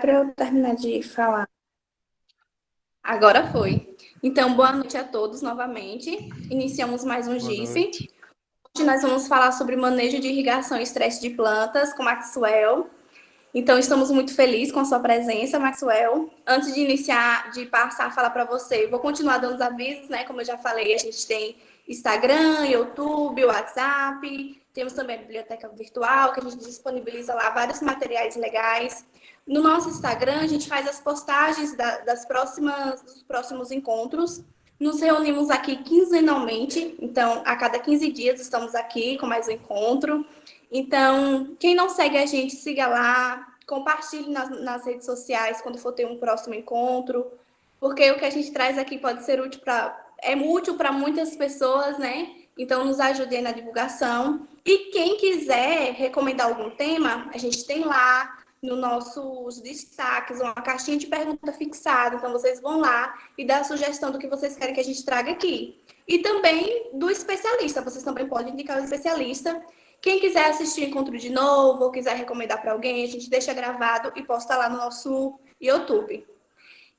para eu terminar de falar. Agora foi. Então, boa noite a todos novamente. Iniciamos mais um Boa GIF. noite. Hoje nós vamos falar sobre manejo de irrigação e estresse de plantas com Maxwell. Então, estamos muito felizes com a sua presença, Maxwell. Antes de iniciar, de passar a falar para você, vou continuar dando os avisos, né? Como eu já falei, a gente tem Instagram, YouTube, WhatsApp, temos também a biblioteca virtual, que a gente disponibiliza lá vários materiais legais. No nosso Instagram, a gente faz as postagens dos próximos encontros. Nos reunimos aqui quinzenalmente, então a cada 15 dias estamos aqui com mais um encontro. Então, quem não segue a gente, siga lá, compartilhe nas redes sociais quando for ter um próximo encontro, porque o que a gente traz aqui pode ser útil para muitas pessoas, né? Então, nos ajude aí na divulgação. E quem quiser recomendar algum tema, a gente tem lá nos nossos destaques uma caixinha de pergunta fixada. Então, vocês vão lá e dá a sugestão do que vocês querem que a gente traga aqui. E também do especialista, vocês também podem indicar o especialista. Quem quiser assistir o encontro de novo ou quiser recomendar para alguém, a gente deixa gravado e posta lá no nosso YouTube.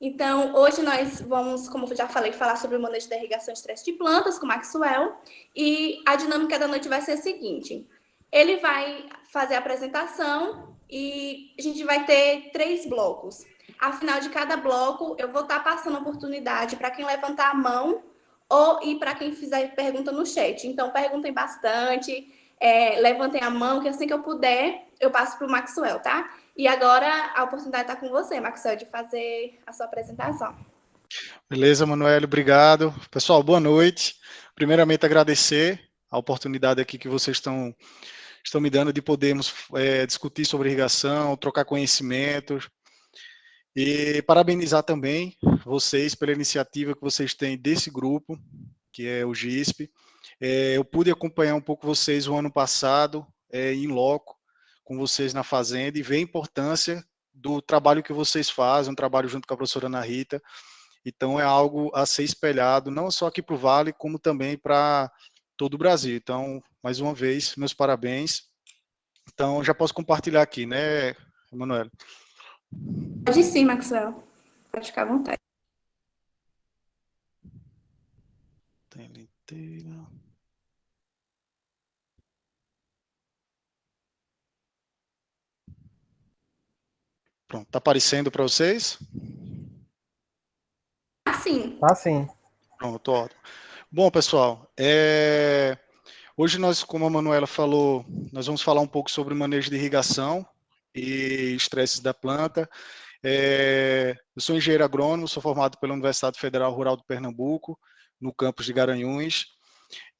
Então, hoje nós vamos, como eu já falei, falar sobre o manejo da irrigação e estresse de plantas com Maxwell. E a dinâmica da noite vai ser a seguinte: ele vai fazer a apresentação e a gente vai ter 3 blocos. Ao final de cada bloco, eu vou estar passando a oportunidade para quem levantar a mão e para quem fizer pergunta no chat. Então, perguntem bastante, levantem a mão, que assim que eu puder, eu passo para o Maxwell, tá? E agora a oportunidade está com você, Maxwell, de fazer a sua apresentação. Beleza, Manuel, obrigado. Pessoal, boa noite. Primeiramente, agradecer a oportunidade aqui que vocês estão me dando de podermos discutir sobre irrigação, trocar conhecimentos e parabenizar também vocês pela iniciativa que vocês têm desse grupo, que é o GISP. Eu pude acompanhar um pouco vocês o ano passado, em loco, com vocês na fazenda, e ver a importância do trabalho que vocês fazem, um trabalho junto com a professora Ana Rita. Então, é algo a ser espelhado, não só aqui para o Vale, como também para todo o Brasil. Então, mais uma vez, meus parabéns. Então, já posso compartilhar aqui, né, Emanuele? Pode sim, Maxwell. Pode ficar à vontade. Tela inteira. Pronto, está aparecendo para vocês? Assim. Ah, sim. Pronto, ótimo. Bom, pessoal, hoje nós, como a Manuela falou, nós vamos falar um pouco sobre o manejo de irrigação e estresses da planta. Eu sou engenheiro agrônomo, sou formado pela Universidade Federal Rural do Pernambuco, no campus de Garanhuns,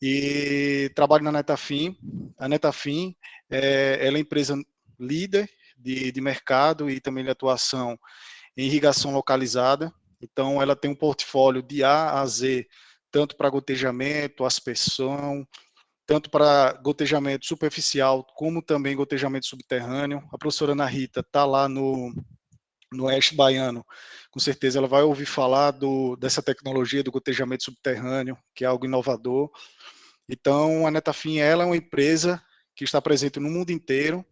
e trabalho na Netafim. A Netafim, ela é empresa líder de mercado e também de atuação em irrigação localizada. Então, ela tem um portfólio de A a Z, tanto para gotejamento, aspersão, tanto para gotejamento superficial, como também gotejamento subterrâneo. A professora Ana Rita está lá no Oeste Baiano, com certeza ela vai ouvir falar dessa tecnologia do gotejamento subterrâneo, que é algo inovador. Então, a Netafim, ela é uma empresa que está presente no mundo inteiro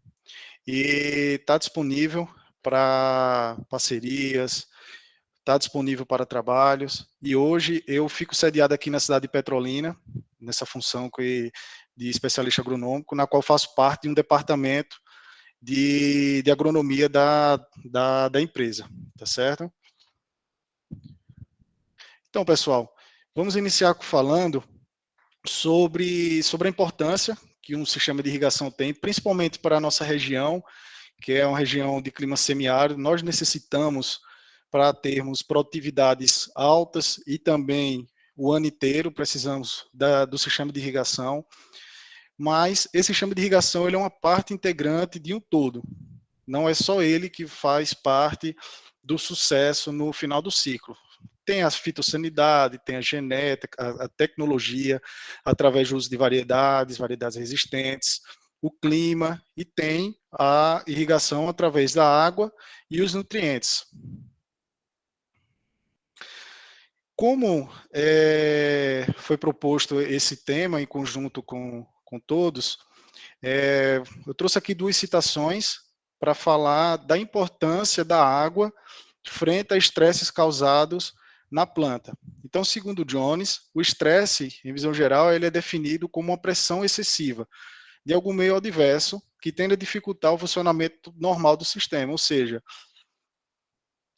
e está disponível para parcerias, está disponível para trabalhos, e hoje eu fico sediado aqui na cidade de Petrolina, nessa função de especialista agronômico, na qual faço parte de um departamento de agronomia da empresa, tá certo? Então, pessoal, vamos iniciar falando sobre a importância que um sistema de irrigação tem, principalmente para a nossa região, que é uma região de clima semiárido. Nós necessitamos, para termos produtividades altas e também o ano inteiro, precisamos do sistema de irrigação, mas esse sistema de irrigação ele é uma parte integrante de um todo, não é só ele que faz parte do sucesso no final do ciclo. Tem a fitossanidade, tem a genética, a tecnologia, através do uso de variedades resistentes, o clima, e tem a irrigação através da água e os nutrientes. Como foi proposto esse tema em conjunto com todos, eu trouxe aqui 2 citações para falar da importância da água frente a estresses causados na planta. Então, segundo Jones, o estresse, em visão geral, ele é definido como uma pressão excessiva de algum meio adverso que tende a dificultar o funcionamento normal do sistema, ou seja,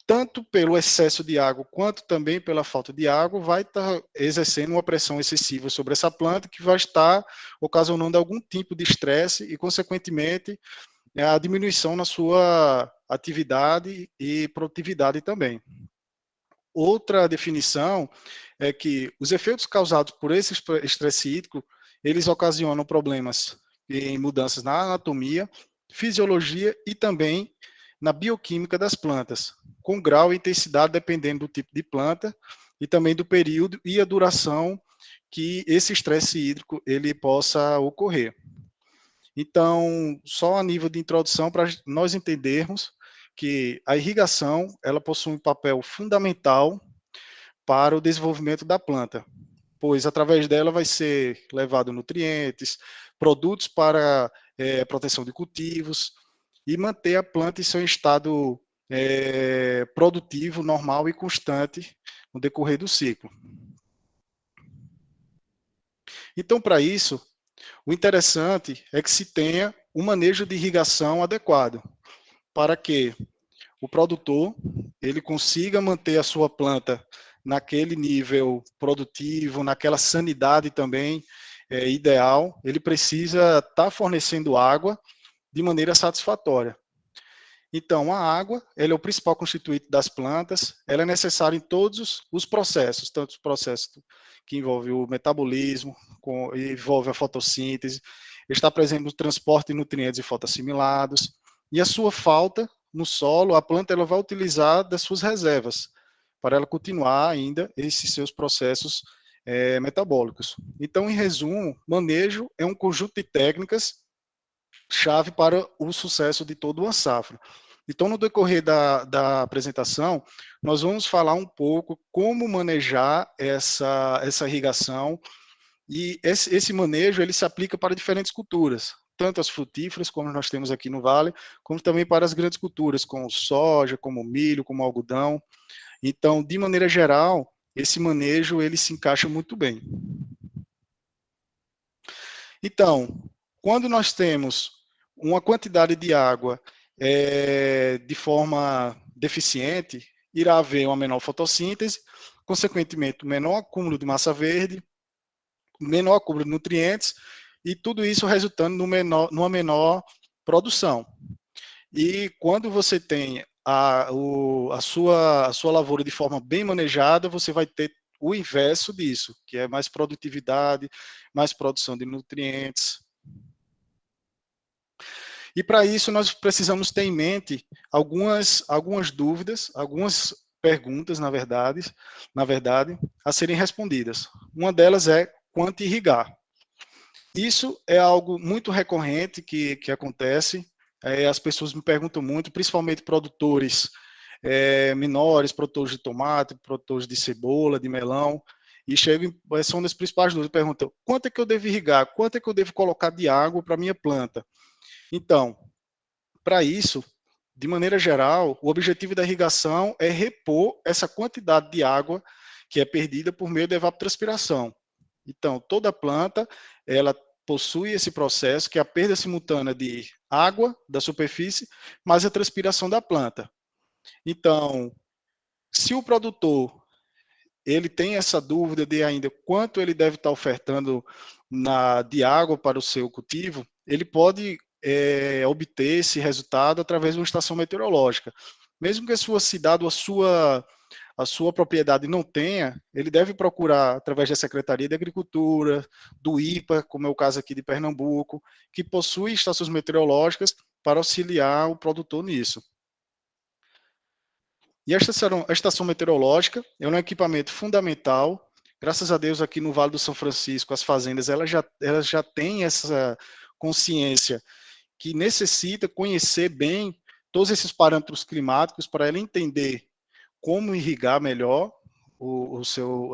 tanto pelo excesso de água quanto também pela falta de água, vai estar exercendo uma pressão excessiva sobre essa planta que vai estar ocasionando algum tipo de estresse e, consequentemente, a diminuição na sua atividade e produtividade também. Outra definição é que os efeitos causados por esse estresse hídrico, eles ocasionam problemas em mudanças na anatomia, fisiologia e também na bioquímica das plantas, com grau e intensidade dependendo do tipo de planta e também do período e a duração que esse estresse hídrico ele possa ocorrer. Então, só a nível de introdução para nós entendermos que a irrigação ela possui um papel fundamental para o desenvolvimento da planta, pois através dela vai ser levado nutrientes, produtos para proteção de cultivos e manter a planta em seu estado produtivo, normal e constante no decorrer do ciclo. Então, para isso, o interessante é que se tenha um manejo de irrigação adequado, para que o produtor ele consiga manter a sua planta naquele nível produtivo, naquela sanidade também ideal, ele precisa estar fornecendo água de maneira satisfatória. Então, a água, ela é o principal constituinte das plantas, ela é necessária em todos os processos, tanto os processos que envolvem o metabolismo, envolve a fotossíntese, está presente no transporte de nutrientes e fotoassimilados, e a sua falta no solo, a planta ela vai utilizar das suas reservas, para ela continuar ainda esses seus processos metabólicos. Então, em resumo, manejo é um conjunto de técnicas chave para o sucesso de toda uma safra. Então, no decorrer da apresentação, nós vamos falar um pouco como manejar essa irrigação, e esse manejo ele se aplica para diferentes culturas, tanto as frutíferas, como nós temos aqui no Vale, como também para as grandes culturas, como soja, como milho, como algodão. Então, de maneira geral, esse manejo ele se encaixa muito bem. Então, quando nós temos uma quantidade de água de forma deficiente, irá haver uma menor fotossíntese, consequentemente, menor acúmulo de massa verde, menor acúmulo de nutrientes, e tudo isso resultando numa menor produção. E quando você tem a sua lavoura de forma bem manejada, você vai ter o inverso disso, que é mais produtividade, mais produção de nutrientes. E para isso nós precisamos ter em mente algumas dúvidas, algumas perguntas, na verdade, a serem respondidas. Uma delas é quanto irrigar. Isso é algo muito recorrente que acontece. As pessoas me perguntam muito, principalmente produtores menores, produtores de tomate, produtores de cebola, de melão, e chegam, são das principais dúvidas, perguntam, quanto é que eu devo irrigar? Quanto é que eu devo colocar de água para a minha planta? Então, para isso, de maneira geral, o objetivo da irrigação é repor essa quantidade de água que é perdida por meio da evapotranspiração. Então, toda planta, ela possui esse processo, que é a perda simultânea de água da superfície, mais a transpiração da planta. Então, se o produtor ele tem essa dúvida de ainda quanto ele deve estar ofertando de água para o seu cultivo, ele pode obter esse resultado através de uma estação meteorológica. Mesmo que a sua cidade ou a sua propriedade não tenha, ele deve procurar através da Secretaria de Agricultura, do IPA, como é o caso aqui de Pernambuco, que possui estações meteorológicas para auxiliar o produtor nisso. E a estação meteorológica é um equipamento fundamental. Graças a Deus, aqui no Vale do São Francisco, as fazendas elas já têm essa consciência que necessita conhecer bem todos esses parâmetros climáticos para ela entender como irrigar melhor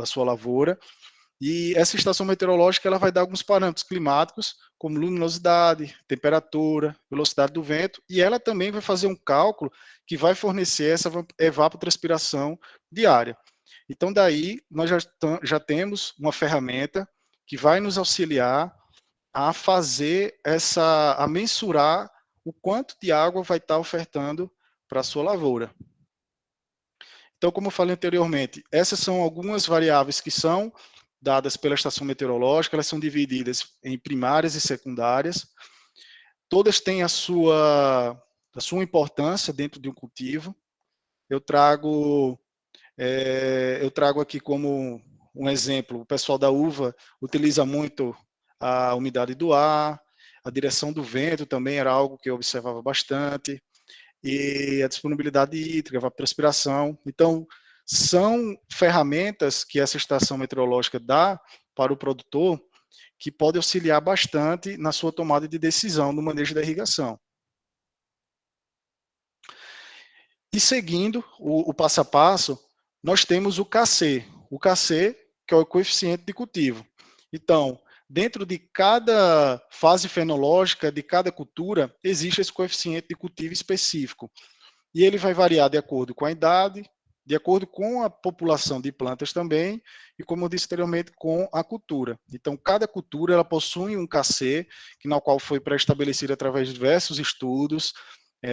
a sua lavoura. E essa estação meteorológica ela vai dar alguns parâmetros climáticos, como luminosidade, temperatura, velocidade do vento, e ela também vai fazer um cálculo que vai fornecer essa evapotranspiração diária. Então, daí, nós já temos uma ferramenta que vai nos auxiliar a fazer a mensurar o quanto de água vai estar ofertando para a sua lavoura. Então, como eu falei anteriormente, essas são algumas variáveis que são dadas pela estação meteorológica, elas são divididas em primárias e secundárias. Todas têm a sua importância dentro de um cultivo. Eu trago aqui como um exemplo, o pessoal da uva utiliza muito a umidade do ar, a direção do vento também era algo que eu observava bastante, e a disponibilidade hídrica, a evapotranspiração. Então, são ferramentas que essa estação meteorológica dá para o produtor que pode auxiliar bastante na sua tomada de decisão no manejo da irrigação. E seguindo o passo a passo, nós temos o KC. O KC, que é o coeficiente de cultivo. Então, dentro de cada fase fenológica, de cada cultura, existe esse coeficiente de cultivo específico. E ele vai variar de acordo com a idade, de acordo com a população de plantas também, e como eu disse anteriormente, com a cultura. Então, cada cultura ela possui um KC, no qual foi pré-estabelecido através de diversos estudos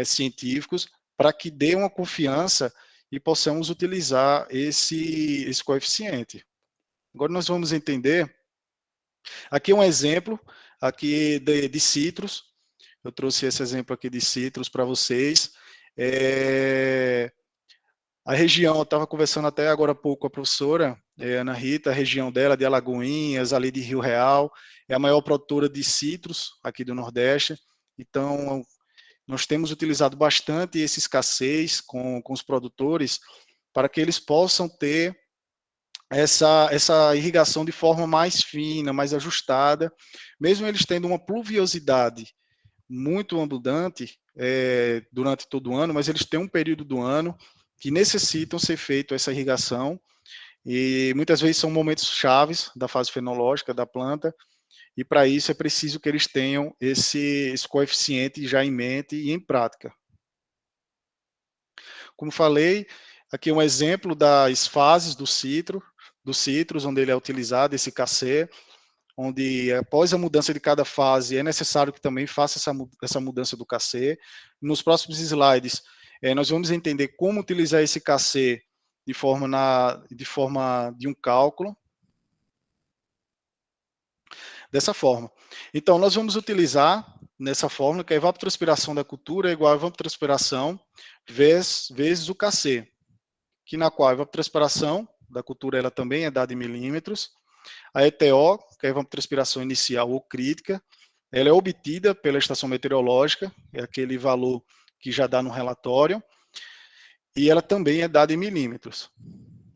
científicos, para que dê uma confiança e possamos utilizar esse coeficiente. Agora nós vamos entender, aqui um exemplo aqui de citros, eu trouxe esse exemplo aqui de citros para vocês. A região, eu estava conversando até agora há pouco com a professora Ana Rita, a região dela de Alagoinhas, ali de Rio Real, é a maior produtora de citros aqui do Nordeste, então nós temos utilizado bastante esse escassez com os produtores para que eles possam ter essa irrigação de forma mais fina, mais ajustada, mesmo eles tendo uma pluviosidade muito abundante durante todo o ano, mas eles têm um período do ano que necessitam ser feito essa irrigação, e muitas vezes são momentos chaves da fase fenológica da planta, e para isso é preciso que eles tenham esse coeficiente já em mente e em prática. Como falei, aqui um exemplo das fases dos citros, onde ele é utilizado, esse KC, onde após a mudança de cada fase é necessário que também faça essa mudança do KC. Nos próximos slides, nós vamos entender como utilizar esse KC de forma de um cálculo. Dessa forma. Então, nós vamos utilizar nessa fórmula que a evapotranspiração da cultura é igual a evapotranspiração vezes o KC, que na qual a evapotranspiração da cultura ela também é dada em milímetros. A ETO, que é a evapotranspiração inicial ou crítica, ela é obtida pela estação meteorológica, é aquele valor que já dá no relatório, e ela também é dada em milímetros.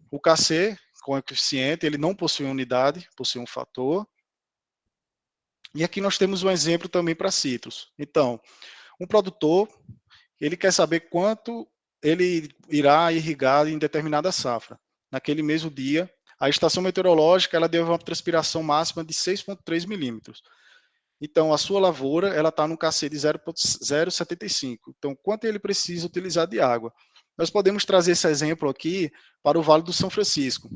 O KC, com o coeficiente, ele não possui unidade, possui um fator. E aqui nós temos um exemplo também para citros. Então, um produtor, ele quer saber quanto ele irá irrigar em determinada safra. Naquele mesmo dia, a estação meteorológica ela deu uma transpiração máxima de 6,3 milímetros. Então, a sua lavoura ela está no KC de 0,075. Então, quanto ele precisa utilizar de água? Nós podemos trazer esse exemplo aqui para o Vale do São Francisco.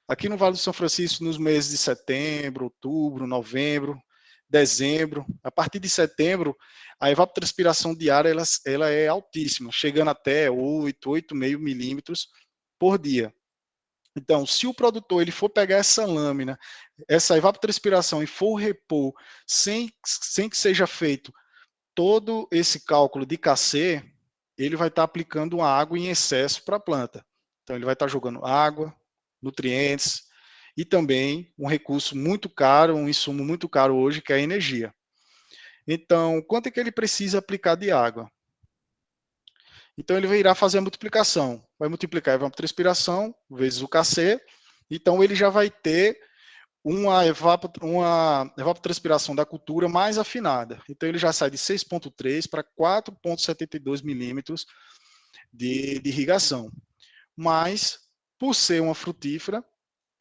Aqui no Vale do São Francisco, nos meses de setembro, outubro, novembro, dezembro, a partir de setembro, a evapotranspiração diária ela é altíssima, chegando até 8,5 milímetros por dia. Então, se o produtor ele for pegar essa lâmina, essa evapotranspiração e for repor sem que seja feito todo esse cálculo de KC, ele vai estar aplicando água em excesso para a planta. Então, ele vai estar jogando água, nutrientes e também um recurso muito caro, um insumo muito caro hoje, que é a energia. Então, quanto é que ele precisa aplicar de água? Então, ele irá fazer a multiplicação. Vai multiplicar a evapotranspiração vezes o KC. Então, ele já vai ter uma evapotranspiração da cultura mais afinada. Então, ele já sai de 6,3 para 4,72 milímetros de irrigação. Mas, por ser uma frutífera,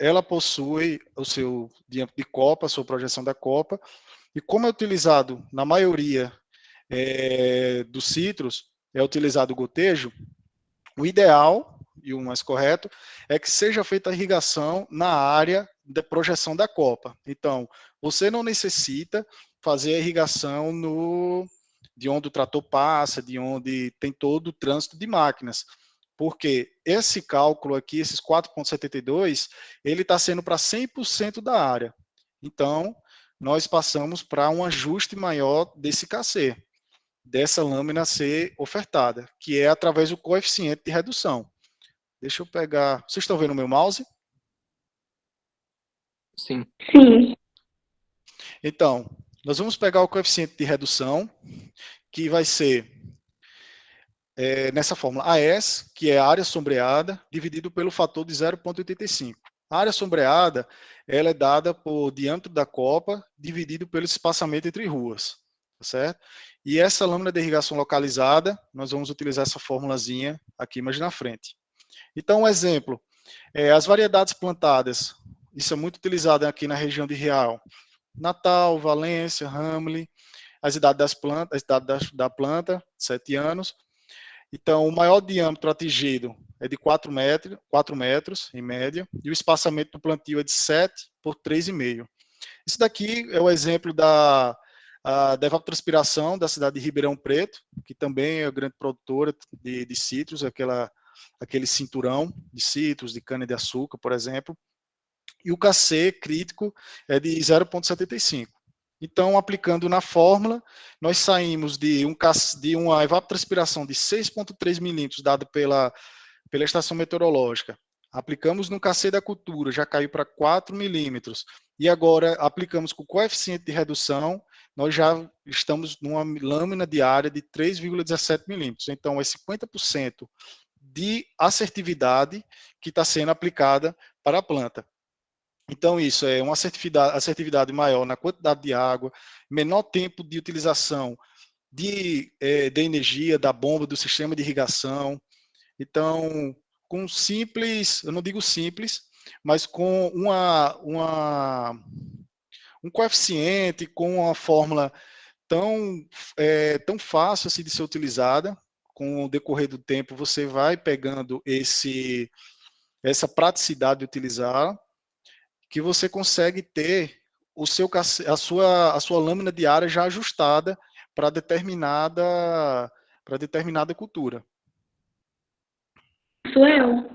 ela possui o seu diâmetro de copa, a sua projeção da copa, e como é utilizado na maioria dos citros, é utilizado o gotejo, o ideal e o mais correto é que seja feita a irrigação na área da projeção da copa. Então, você não necessita fazer a irrigação de onde o trator passa, de onde tem todo o trânsito de máquinas, porque esse cálculo aqui, esses 4,72, ele está sendo para 100% da área. Então, nós passamos para um ajuste maior desse KC, dessa lâmina ser ofertada, que é através do coeficiente de redução. Deixa eu pegar... Vocês estão vendo o meu mouse? Sim. Sim. Então, nós vamos pegar o coeficiente de redução, que vai ser nessa fórmula AS, que é a área sombreada, dividido pelo fator de 0,85. A área sombreada, ela é dada por diâmetro da copa, dividido pelo espaçamento entre ruas, tá certo? E essa lâmina de irrigação localizada, nós vamos utilizar essa formulazinha aqui mais na frente. Então, um exemplo, as variedades plantadas, isso é muito utilizado aqui na região de Real. Natal, Valência, Ramley, as idades das plantas, a idade da planta, 7 anos. Então, o maior diâmetro atingido é de 4 metros, em média, e o espaçamento do plantio é de 7 por 3,5. Isso daqui é o exemplo da evapotranspiração da cidade de Ribeirão Preto, que também é grande produtora de citros, aquele cinturão de citros, de cana-de-açúcar, por exemplo, e o KC crítico é de 0,75. Então, aplicando na fórmula, nós saímos de uma evapotranspiração de 6,3 milímetros dada pela estação meteorológica. Aplicamos no KC da cultura, já caiu para 4 milímetros. E agora aplicamos com o coeficiente de redução, nós já estamos numa lâmina de área de 3,17 milímetros. Então, é 50% de assertividade que está sendo aplicada para a planta. Então, isso é uma assertividade maior na quantidade de água, menor tempo de utilização de energia da bomba, do sistema de irrigação. Então, com simples, eu não digo simples, mas com um coeficiente, com uma fórmula tão fácil assim, de ser utilizada, com o decorrer do tempo você vai pegando essa praticidade de utilizar, que você consegue ter a sua lâmina de área já ajustada para determinada cultura. Suel,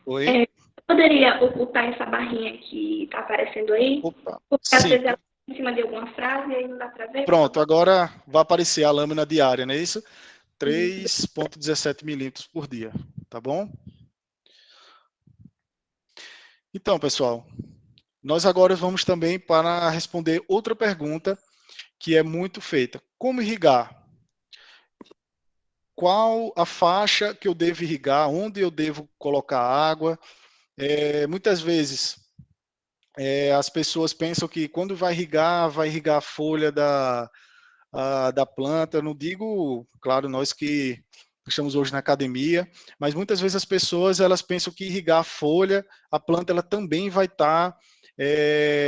Oi? poderia ocultar essa barrinha que está aparecendo aí? Opa, Porque às sim. vezes ela está em cima de alguma frase e aí não dá para ver. Pronto, agora vai aparecer a lâmina de área, não é isso? 3,17 milímetros por dia, tá bom? Então, pessoal, nós agora vamos também para responder outra pergunta que é muito feita. Como irrigar? Qual a faixa que eu devo irrigar? Onde eu devo colocar água? Muitas vezes as pessoas pensam que quando vai irrigar a folha da planta. Eu não digo, claro, nós que estamos hoje na academia, mas muitas vezes as pessoas elas pensam que irrigar a folha, a planta ela também vai estar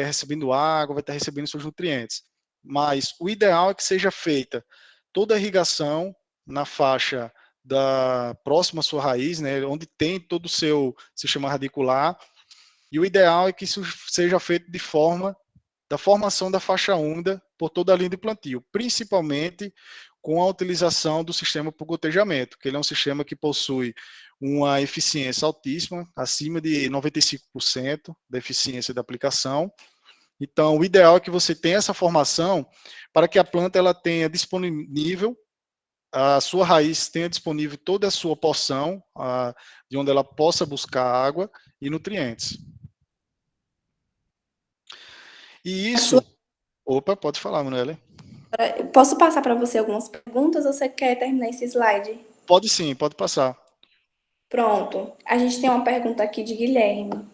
recebendo água, vai estar recebendo seus nutrientes. Mas o ideal é que seja feita toda a irrigação na faixa próxima à sua raiz, né, onde tem todo o seu sistema radicular, e o ideal é que isso seja feito da formação da faixa úmida por toda a linha de plantio, principalmente com a utilização do sistema por gotejamento, que ele é um sistema que possui uma eficiência altíssima, acima de 95% da eficiência da aplicação. Então, o ideal é que você tenha essa formação para que a planta ela tenha disponível, a sua raiz tenha disponível toda a sua porção, de onde ela possa buscar água e nutrientes. E isso... Opa, pode falar, Manuela. Posso passar para você algumas perguntas ou você quer terminar esse slide? Pode sim, pode passar. Pronto. A gente tem uma pergunta aqui de Guilherme.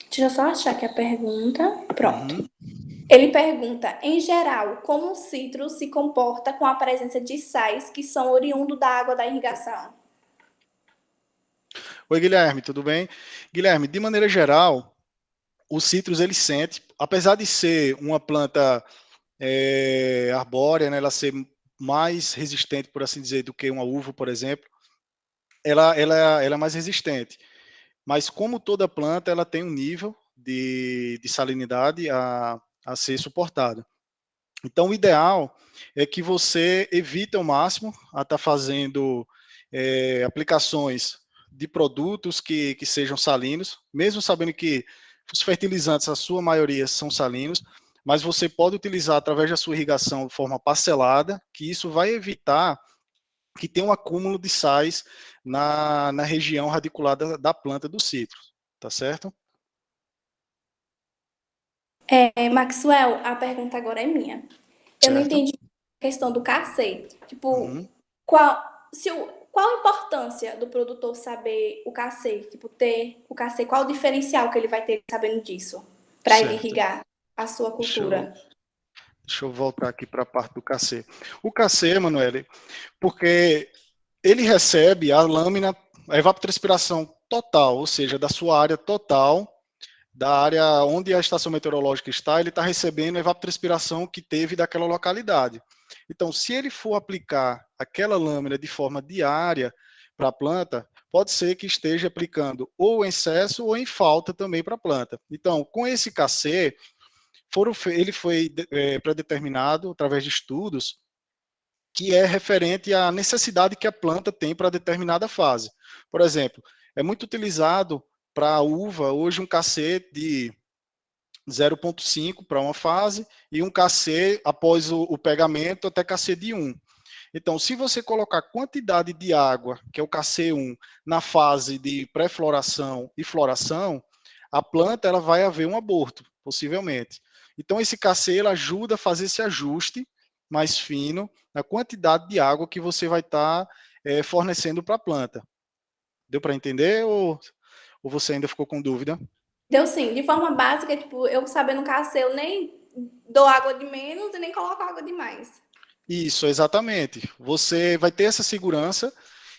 Deixa eu só achar aqui a pergunta. Pronto. Uhum. Ele pergunta, em geral, como o citro se comporta com a presença de sais que são oriundos da água da irrigação? Oi, Guilherme, tudo bem? Guilherme, de maneira geral, o citros ele sente, apesar de ser uma planta arbórea, né, ela ser mais resistente, por assim dizer, do que uma uva, por exemplo, ela é mais resistente. Mas como toda planta, ela tem um nível de salinidade a ser suportado. Então, o ideal é que você evite ao máximo a estar fazendo aplicações de produtos que sejam salinos, mesmo sabendo que os fertilizantes, a sua maioria, são salinos, mas você pode utilizar através da sua irrigação de forma parcelada, que isso vai evitar que tenha um acúmulo de sais na região radicular da planta do citro, tá certo? Maxwell, a pergunta agora é minha. Eu não Certo? entendi a questão do cacê. Tipo, Uhum. qual a importância do produtor saber o cacê? Tipo, ter o cacê, qual o diferencial que ele vai ter sabendo disso? Para ele Certo. irrigar a sua Deixa eu, cultura. deixa eu voltar aqui para a parte do cacê. O cacê, Emanuele, porque ele recebe a lâmina, a evapotranspiração total, ou seja, da sua área total, da área onde a estação meteorológica está, ele está recebendo a evapotranspiração que teve daquela localidade. Então, se ele for aplicar aquela lâmina de forma diária para a planta, pode ser que esteja aplicando ou em excesso ou em falta também para a planta. Então, com esse KC, ele foi predeterminado através de estudos que é referente à necessidade que a planta tem para determinada fase. Por exemplo, é muito utilizado para a uva hoje um KC de 0,5 para uma fase e um KC após o pegamento até KC de 1. Então, se você colocar quantidade de água, que é o KC1, na fase de pré-floração e floração, a planta ela vai haver um aborto, possivelmente. Então, esse KC ele ajuda a fazer esse ajuste mais fino na quantidade de água que você vai estar fornecendo para a planta. Deu para entender ou você ainda ficou com dúvida? Então, sim, de forma básica, tipo, eu sabendo cacê, eu nem dou água de menos e nem coloco água de mais. Isso, exatamente. Você vai ter essa segurança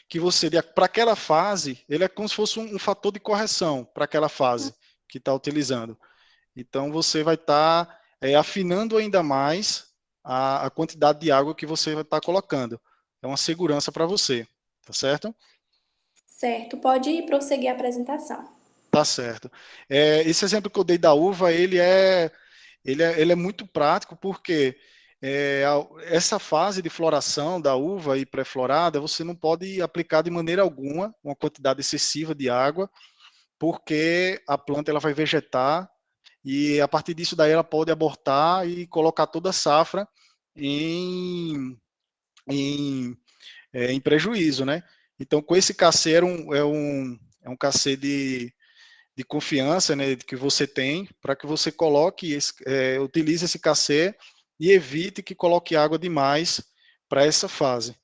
que você, para aquela fase, ele é como se fosse um fator de correção para aquela fase que está utilizando. Então, você vai estar afinando ainda mais a quantidade de água que você vai estar colocando. É uma segurança para você, tá certo? Certo, pode prosseguir a apresentação. Tá certo. Esse exemplo que eu dei da uva, ele é muito prático porque essa fase de floração da uva e pré-florada, você não pode aplicar de maneira alguma uma quantidade excessiva de água, porque a planta ela vai vegetar e a partir disso daí ela pode abortar e colocar toda a safra em, em, em prejuízo, né? Então, com esse KC é um KC de confiança, né, que você tem, para que você utilize esse KC e evite que coloque água demais para essa fase.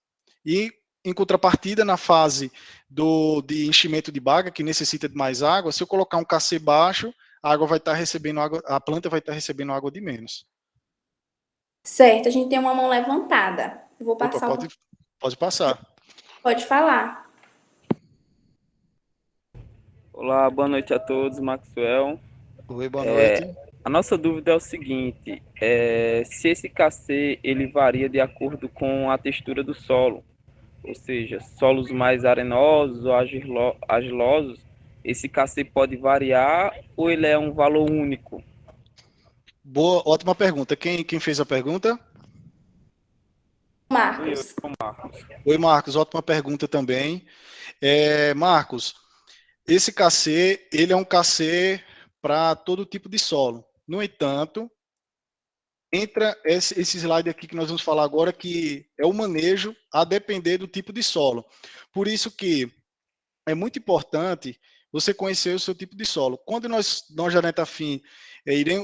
E, em contrapartida, na fase de enchimento de baga, que necessita de mais água, se eu colocar um KC baixo, a água vai estar recebendo água, a planta vai estar recebendo água de menos. Certo, a gente tem uma mão levantada. Eu vou Opa, passar o. pode passar. Pode falar. Olá, boa noite a todos, Maxwell. Oi, boa noite. A nossa dúvida é o seguinte, se esse KC ele varia de acordo com a textura do solo, ou seja, solos mais arenosos ou argilosos, esse KC pode variar ou ele é um valor único? Boa, ótima pergunta. Quem fez a pergunta? Fui eu, Marcos. Marcos. Oi, Marcos, ótima pergunta também. Marcos, esse KC, ele é um KC para todo tipo de solo. No entanto, entra esse slide aqui que nós vamos falar agora, que é o manejo a depender do tipo de solo. Por isso que é muito importante você conhecer o seu tipo de solo. Quando nós da Netafim,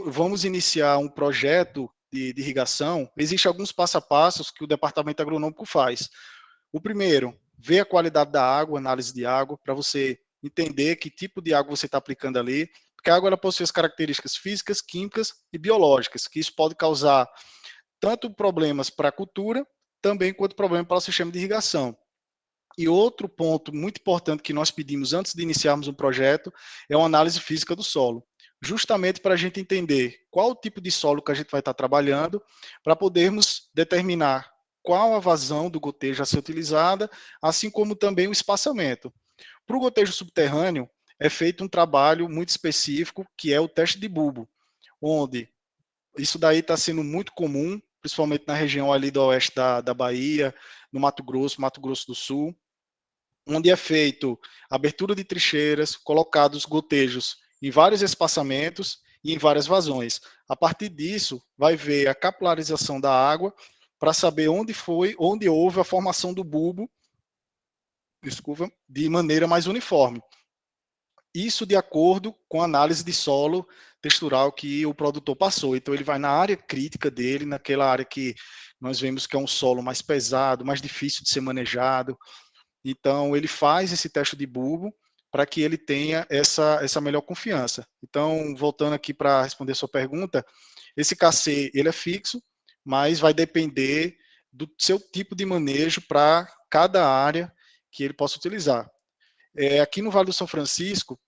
vamos iniciar um projeto de irrigação, existem alguns passo a passos que o departamento agronômico faz. O primeiro, ver a qualidade da água, análise de água, para você entender que tipo de água você está aplicando ali, porque a água ela possui as características físicas, químicas e biológicas, que isso pode causar tanto problemas para a cultura, também quanto problema para o sistema de irrigação. E outro ponto muito importante que nós pedimos antes de iniciarmos um projeto é uma análise física do solo. justamente para a gente entender qual o tipo de solo que a gente vai estar trabalhando, para podermos determinar qual a vazão do gotejo a ser utilizada, assim como também o espaçamento. Para o gotejo subterrâneo, é feito um trabalho muito específico, que é o teste de bulbo, onde isso daí está sendo muito comum, principalmente na região ali do oeste da Bahia, no Mato Grosso do Sul, onde é feito abertura de trincheiras, colocados gotejos em vários espaçamentos e em várias vazões. A partir disso, vai ver a capilarização da água para saber onde houve a formação do bulbo, desculpa, de maneira mais uniforme. Isso de acordo com a análise de solo textural que o produtor passou. Então, ele vai na área crítica dele, naquela área que nós vemos que é um solo mais pesado, mais difícil de ser manejado. Então, ele faz esse teste de bulbo para que ele tenha essa melhor confiança. Então, voltando aqui para responder a sua pergunta, esse KC, ele é fixo, mas vai depender do seu tipo de manejo para cada área que ele possa utilizar. Aqui no Vale do São Francisco,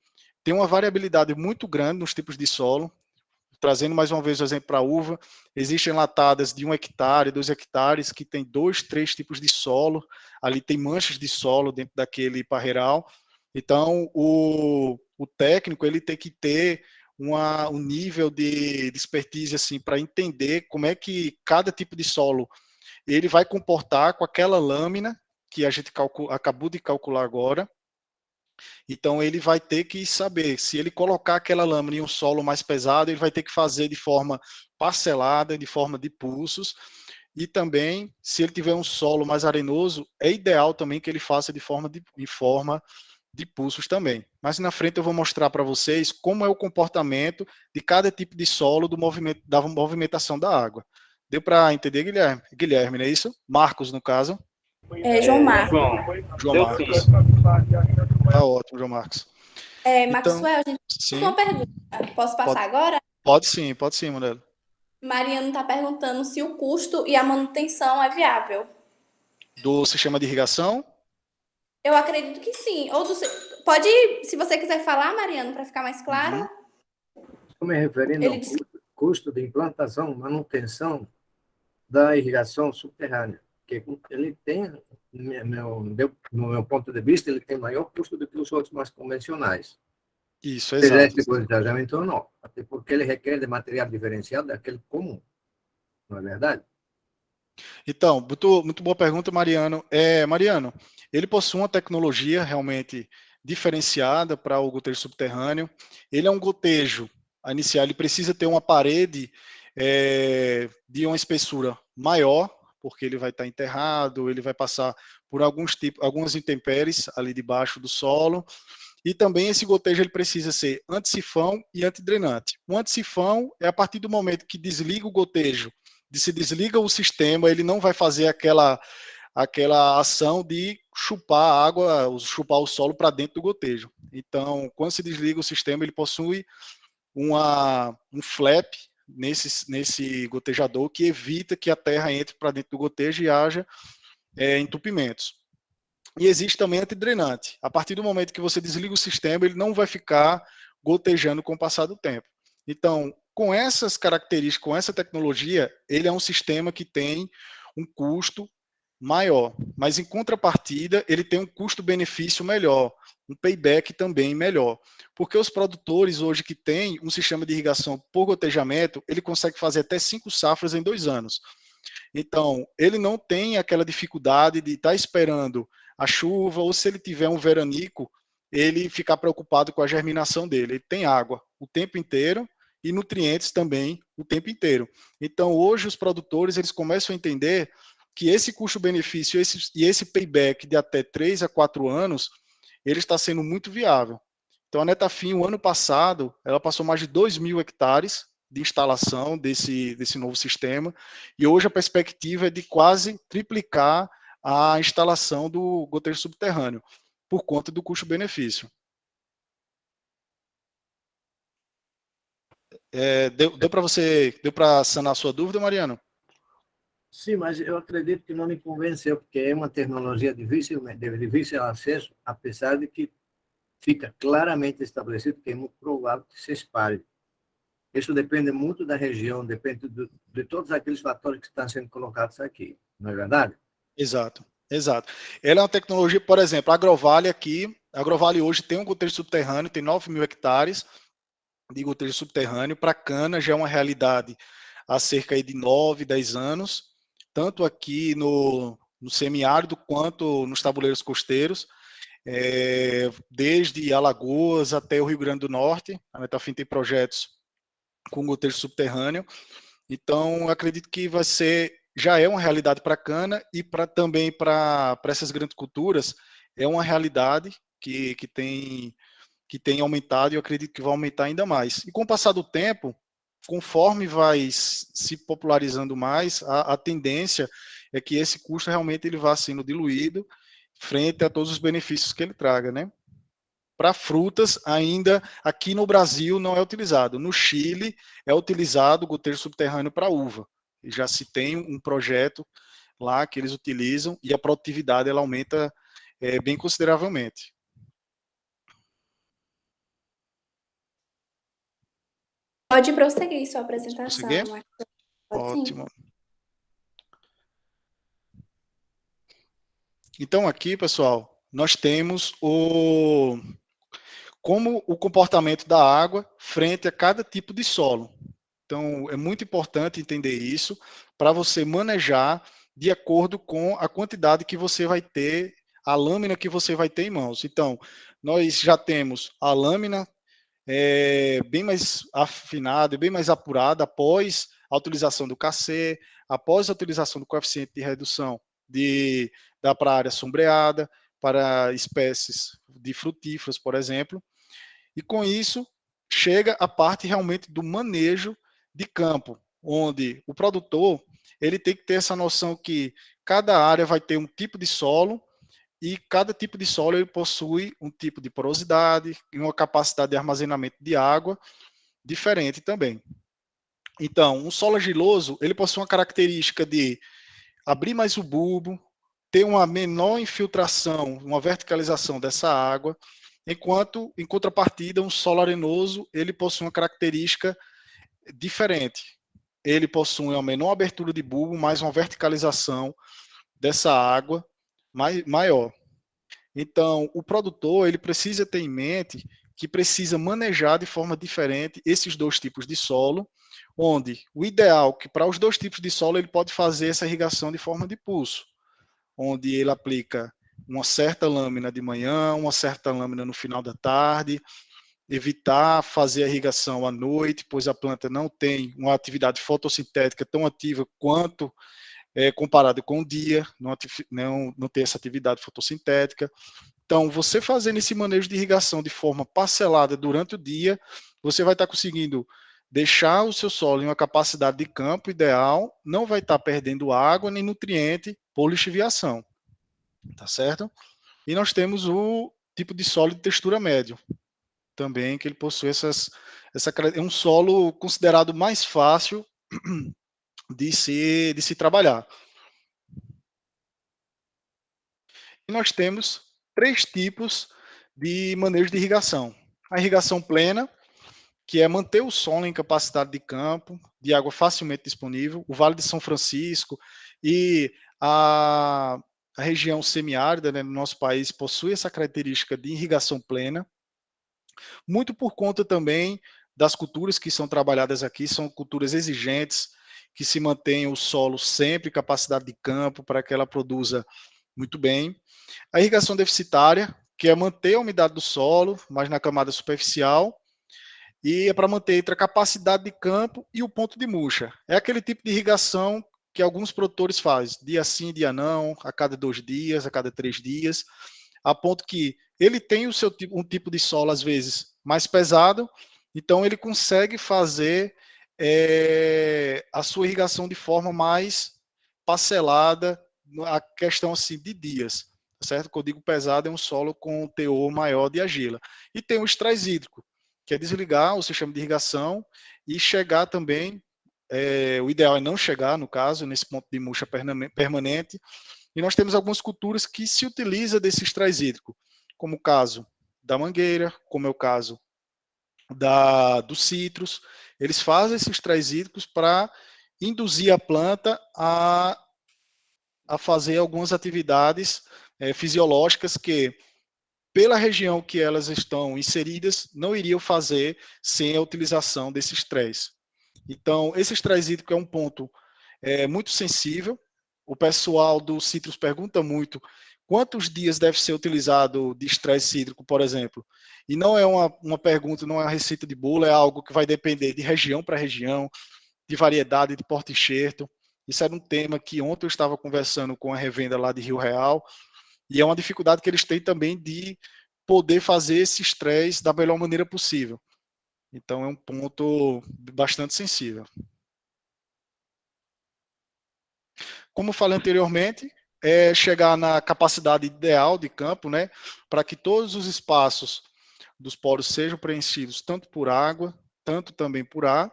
tem uma variabilidade muito grande nos tipos de solo. Trazendo mais uma vez o exemplo para a uva, existem latadas de 1 hectare, 2 hectares, que tem 2, 3 tipos de solo, ali tem manchas de solo dentro daquele parreiral. Então, o técnico ele tem que ter um nível de expertise assim, para entender como é que cada tipo de solo ele vai comportar com aquela lâmina que a gente acabou de calcular agora. Então ele vai ter que saber, se ele colocar aquela lâmina em um solo mais pesado, ele vai ter que fazer de forma parcelada, de forma de pulsos, e também, se ele tiver um solo mais arenoso, é ideal também que ele faça de forma de pulsos também. Mas na frente eu vou mostrar para vocês como é o comportamento de cada tipo de solo da movimentação da água. Deu para entender, Guilherme? Guilherme, não é isso? Marcos, no caso. João Marcos. João Deu Marcos. sim. Tá ótimo, João Marcos. Então, Maxwell, a gente tem uma sim, pergunta. Posso passar agora? pode sim, Manela. Mariano está perguntando se o custo e a manutenção é viável. Do sistema de irrigação? Eu acredito que sim. Pode, se você quiser falar, Mariano, para ficar mais claro. Estou me referindo ao custo de implantação, manutenção da irrigação subterrânea, que ele tem, no meu ponto de vista, ele tem maior custo do que os outros mais convencionais. Isso, exato. Seja este planejamento ou não, até porque ele requer de material diferenciado daquele comum, não é verdade? Então, muito boa pergunta, Mariano. Mariano, ele possui uma tecnologia realmente diferenciada para o gotejo subterrâneo. Ele é um gotejo, a iniciar, ele precisa ter uma parede de uma espessura maior, porque ele vai estar enterrado, ele vai passar por algumas intempéries ali debaixo do solo. E também esse gotejo ele precisa ser antissifão e antidrenante. O antissifão é a partir do momento que desliga o gotejo, se desliga o sistema, ele não vai fazer aquela ação de chupar a água, chupar o solo para dentro do gotejo. Então, quando se desliga o sistema, ele possui um flap nesse gotejador que evita que a terra entre para dentro do gotejo e haja entupimentos. E existe também antidrenante. A partir do momento que você desliga o sistema, ele não vai ficar gotejando com o passar do tempo. Então, com essas características, com essa tecnologia, ele é um sistema que tem um custo maior, mas em contrapartida, ele tem um custo-benefício melhor, um payback também melhor, porque os produtores hoje que têm um sistema de irrigação por gotejamento, ele consegue fazer até 5 safras em 2 anos. Então, ele não tem aquela dificuldade de estar esperando a chuva, ou se ele tiver um veranico, ele ficar preocupado com a germinação dele. Ele tem água o tempo inteiro e nutrientes também o tempo inteiro. Então, hoje, os produtores eles começam a entender que esse custo-benefício e esse payback de até 3 a 4 anos, ele está sendo muito viável. Então, a Netafim, o ano passado, ela passou mais de 2.000 hectares de instalação desse novo sistema, e hoje a perspectiva é de quase triplicar a instalação do gotejo subterrâneo, por conta do custo-benefício. Deu para sanar a sua dúvida, Mariano? Sim, mas eu acredito que não me convenceu, porque é uma tecnologia de difícil acesso, apesar de que fica claramente estabelecido que é muito provável que se espalhe. Isso depende muito da região, depende de todos aqueles fatores que estão sendo colocados aqui, não é verdade? Exato, exato. Ela é uma tecnologia, por exemplo, a Agrovale aqui, a Agrovale hoje tem um goteiro subterrâneo, tem 9.000 hectares de goteiro subterrâneo. Para cana já é uma realidade há cerca de 9, 10 anos, tanto aqui no semiárido quanto nos tabuleiros costeiros, desde Alagoas até o Rio Grande do Norte. A Metafin tem projetos com goteiro subterrâneo. Então, acredito que já é uma realidade para a cana e também para essas grandes culturas, é uma realidade que tem aumentado e eu acredito que vai aumentar ainda mais. E com o passar do tempo, conforme vai se popularizando mais, a tendência é que esse custo realmente ele vá sendo diluído frente a todos os benefícios que ele traga, né? Para frutas, ainda aqui no Brasil não é utilizado. No Chile é utilizado o goteiro subterrâneo para uva. E já se tem um projeto lá que eles utilizam e a produtividade ela aumenta bem consideravelmente. Pode prosseguir sua apresentação. Ótimo. Então aqui, pessoal, nós temos como o comportamento da água frente a cada tipo de solo. Então, é muito importante entender isso para você manejar de acordo com a quantidade que você vai ter, a lâmina que você vai ter em mãos. Então, nós já temos a lâmina bem mais afinada, bem mais apurada após a utilização do KC, após a utilização do coeficiente de redução para área sombreada, para espécies de frutíferas, por exemplo. E com isso, chega a parte realmente do manejo de campo, onde o produtor ele tem que ter essa noção que cada área vai ter um tipo de solo e cada tipo de solo ele possui um tipo de porosidade e uma capacidade de armazenamento de água diferente também. Então, um solo argiloso ele possui uma característica de abrir mais o bulbo, ter uma menor infiltração, uma verticalização dessa água, enquanto, em contrapartida, um solo arenoso ele possui uma característica diferente. Ele possui uma menor abertura de bulbo, mais uma verticalização dessa água maior. Então, o produtor ele precisa ter em mente que precisa manejar de forma diferente esses dois tipos de solo, onde o ideal que para os dois tipos de solo ele pode fazer essa irrigação de forma de pulso, onde ele aplica uma certa lâmina de manhã, uma certa lâmina no final da tarde, evitar fazer a irrigação à noite, pois a planta não tem uma atividade fotossintética tão ativa quanto comparado com o dia, não ter essa atividade fotossintética. Então, você fazendo esse manejo de irrigação de forma parcelada durante o dia, você vai estar conseguindo deixar o seu solo em uma capacidade de campo ideal, não vai estar perdendo água nem nutriente por lixiviação, tá certo? E nós temos o tipo de solo de textura médio, também que ele possui é um solo considerado mais fácil de se trabalhar. E nós temos 3 tipos de manejo de irrigação. A irrigação plena, que é manter o solo em capacidade de campo, de água facilmente disponível. O Vale de São Francisco e a região semiárida, né, no nosso país possui essa característica de irrigação plena, muito por conta também das culturas que são trabalhadas aqui, são culturas exigentes, que se mantém o solo sempre em capacidade de campo para que ela produza muito bem. A irrigação deficitária, que é manter a umidade do solo, mas na camada superficial, e é para manter entre a capacidade de campo e o ponto de murcha. É aquele tipo de irrigação que alguns produtores fazem, dia sim, dia não, a cada 2 dias, a cada 3 dias, a ponto que ele tem um tipo de solo, às vezes, mais pesado, então ele consegue fazer a sua irrigação de forma mais parcelada, a questão assim de dias, certo? Quando eu digo pesado, é um solo com um teor maior de argila. E tem o estresse hídrico, que é desligar o sistema de irrigação e chegar também, o ideal é não chegar, no caso, nesse ponto de murcha permanente. E nós temos algumas culturas que se utiliza desse estresse hídrico, como o caso da mangueira, como é o caso dos citros. Eles fazem esses estresse hídricos para induzir a planta a fazer algumas atividades fisiológicas que, pela região que elas estão inseridas, não iriam fazer sem a utilização desse estresse. Então, esse estresse hídrico é um ponto muito sensível. O pessoal do Citrus pergunta muito quantos dias deve ser utilizado de estresse hídrico, por exemplo. E não é uma pergunta, não é uma receita de bolo, é algo que vai depender de região para região, de variedade, de porte-enxerto. Isso era um tema que ontem eu estava conversando com a revenda lá de Rio Real, e é uma dificuldade que eles têm também de poder fazer esse estresse da melhor maneira possível. Então é um ponto bastante sensível. Como falei anteriormente, é chegar na capacidade ideal de campo, né, para que todos os espaços dos poros sejam preenchidos tanto por água, tanto também por ar,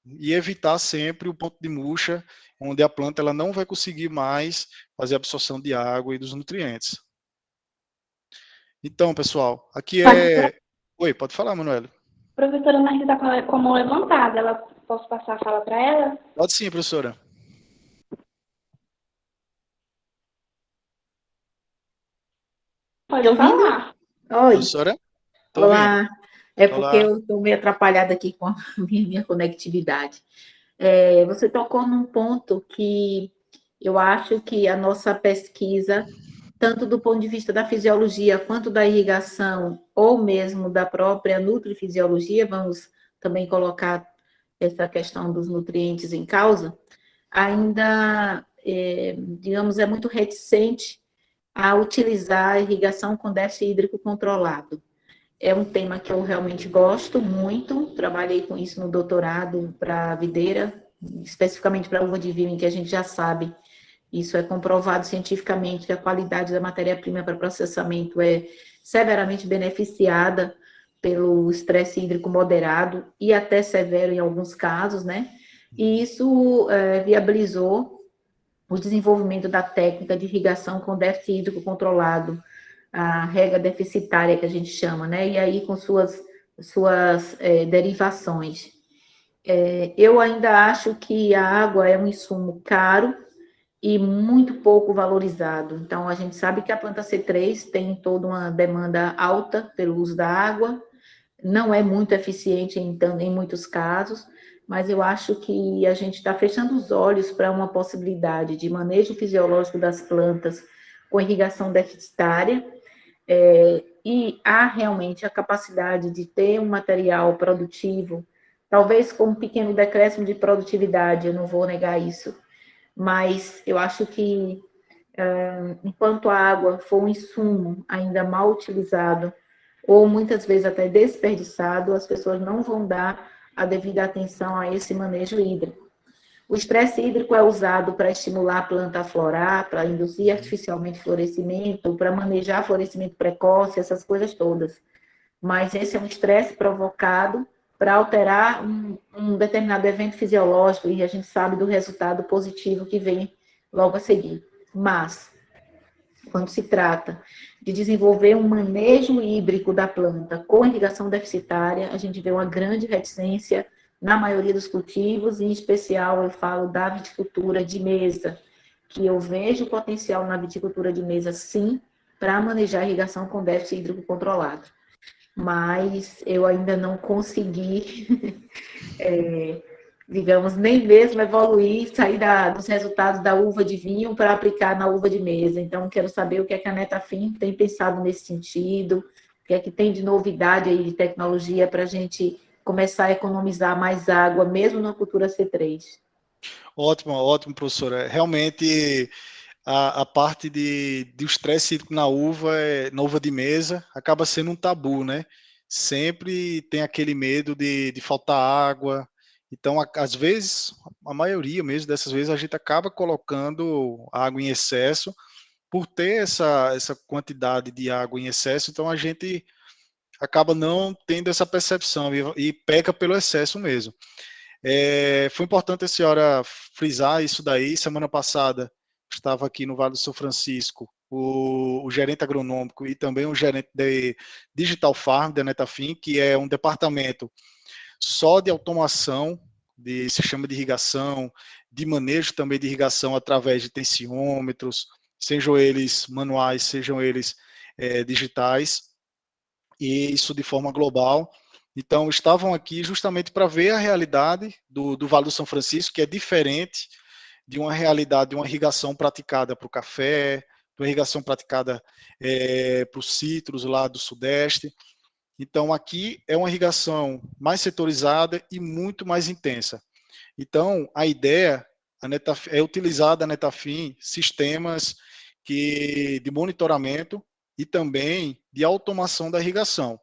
e evitar sempre o ponto de murcha, onde a planta ela não vai conseguir mais fazer a absorção de água e dos nutrientes. Então, pessoal, aqui é... Oi, pode falar, Manuela. Professora, Ana Rita está com a mão levantada. Posso passar a fala para ela? Pode sim, professora. Pode falar. Oi. Professora? Olá. É porque Olá. eu estou meio atrapalhada aqui com a minha conectividade. Você tocou num ponto que eu acho que a nossa pesquisa, tanto do ponto de vista da fisiologia, quanto da irrigação, ou mesmo da própria nutrifisiologia, vamos também colocar essa questão dos nutrientes em causa, ainda, digamos, é muito reticente a utilizar a irrigação com déficit hídrico controlado. É um tema que eu realmente gosto muito, trabalhei com isso no doutorado para videira, especificamente para uva de vinho, em que a gente já sabe, isso é comprovado cientificamente, que a qualidade da matéria-prima para processamento é severamente beneficiada pelo estresse hídrico moderado e até severo em alguns casos, né? E isso viabilizou o desenvolvimento da técnica de irrigação com déficit hídrico controlado, a rega deficitária que a gente chama, né? E aí com suas derivações. Eu ainda acho que a água é um insumo caro e muito pouco valorizado. Então, a gente sabe que a planta C3 tem toda uma demanda alta pelo uso da água, não é muito eficiente em muitos casos, mas eu acho que a gente está fechando os olhos para uma possibilidade de manejo fisiológico das plantas com irrigação deficitária, e há realmente a capacidade de ter um material produtivo, talvez com um pequeno decréscimo de produtividade, eu não vou negar isso, mas eu acho que enquanto a água for um insumo ainda mal utilizado, ou muitas vezes até desperdiçado, as pessoas não vão dar a devida atenção a esse manejo hídrico. O estresse hídrico é usado para estimular a planta a florar, para induzir artificialmente florescimento, para manejar florescimento precoce, essas coisas todas. Mas esse é um estresse provocado para alterar um determinado evento fisiológico, e a gente sabe do resultado positivo que vem logo a seguir. Mas, quando se trata de desenvolver um manejo hídrico da planta com irrigação deficitária, a gente vê uma grande reticência na maioria dos cultivos, em especial eu falo da viticultura de mesa, que eu vejo potencial na viticultura de mesa, sim, para manejar a irrigação com déficit hídrico controlado. Mas eu ainda não consegui, digamos, nem mesmo evoluir, sair dos resultados da uva de vinho para aplicar na uva de mesa. Então, quero saber o que é que a Netafim tem pensado nesse sentido, o que é que tem de novidade aí de tecnologia para a gente começar a economizar mais água, mesmo na cultura C3. Ótimo, professora. Realmente, a parte do estresse hídrico na uva de mesa, acaba sendo um tabu, né? Sempre tem aquele medo de faltar água. Então, às vezes, a maioria mesmo dessas vezes, a gente acaba colocando água em excesso, por ter essa quantidade de água em excesso, então a gente acaba não tendo essa percepção e peca pelo excesso mesmo. Foi importante a senhora frisar isso daí. Semana passada estava aqui no Vale do São Francisco, o gerente agronômico e também o gerente de Digital Farm da Netafim, que é um departamento só de automação de sistema de irrigação, de manejo também de irrigação através de tensiômetros, sejam eles manuais, sejam eles digitais, e isso de forma global. Então, estavam aqui justamente para ver a realidade do Vale do São Francisco, que é diferente de uma realidade de uma irrigação praticada para o café, de uma irrigação praticada para os citros lá do Sudeste. Então, aqui é uma irrigação mais setorizada e muito mais intensa. Então, a ideia é utilizar da Netafim sistemas de monitoramento e também de automação da irrigação.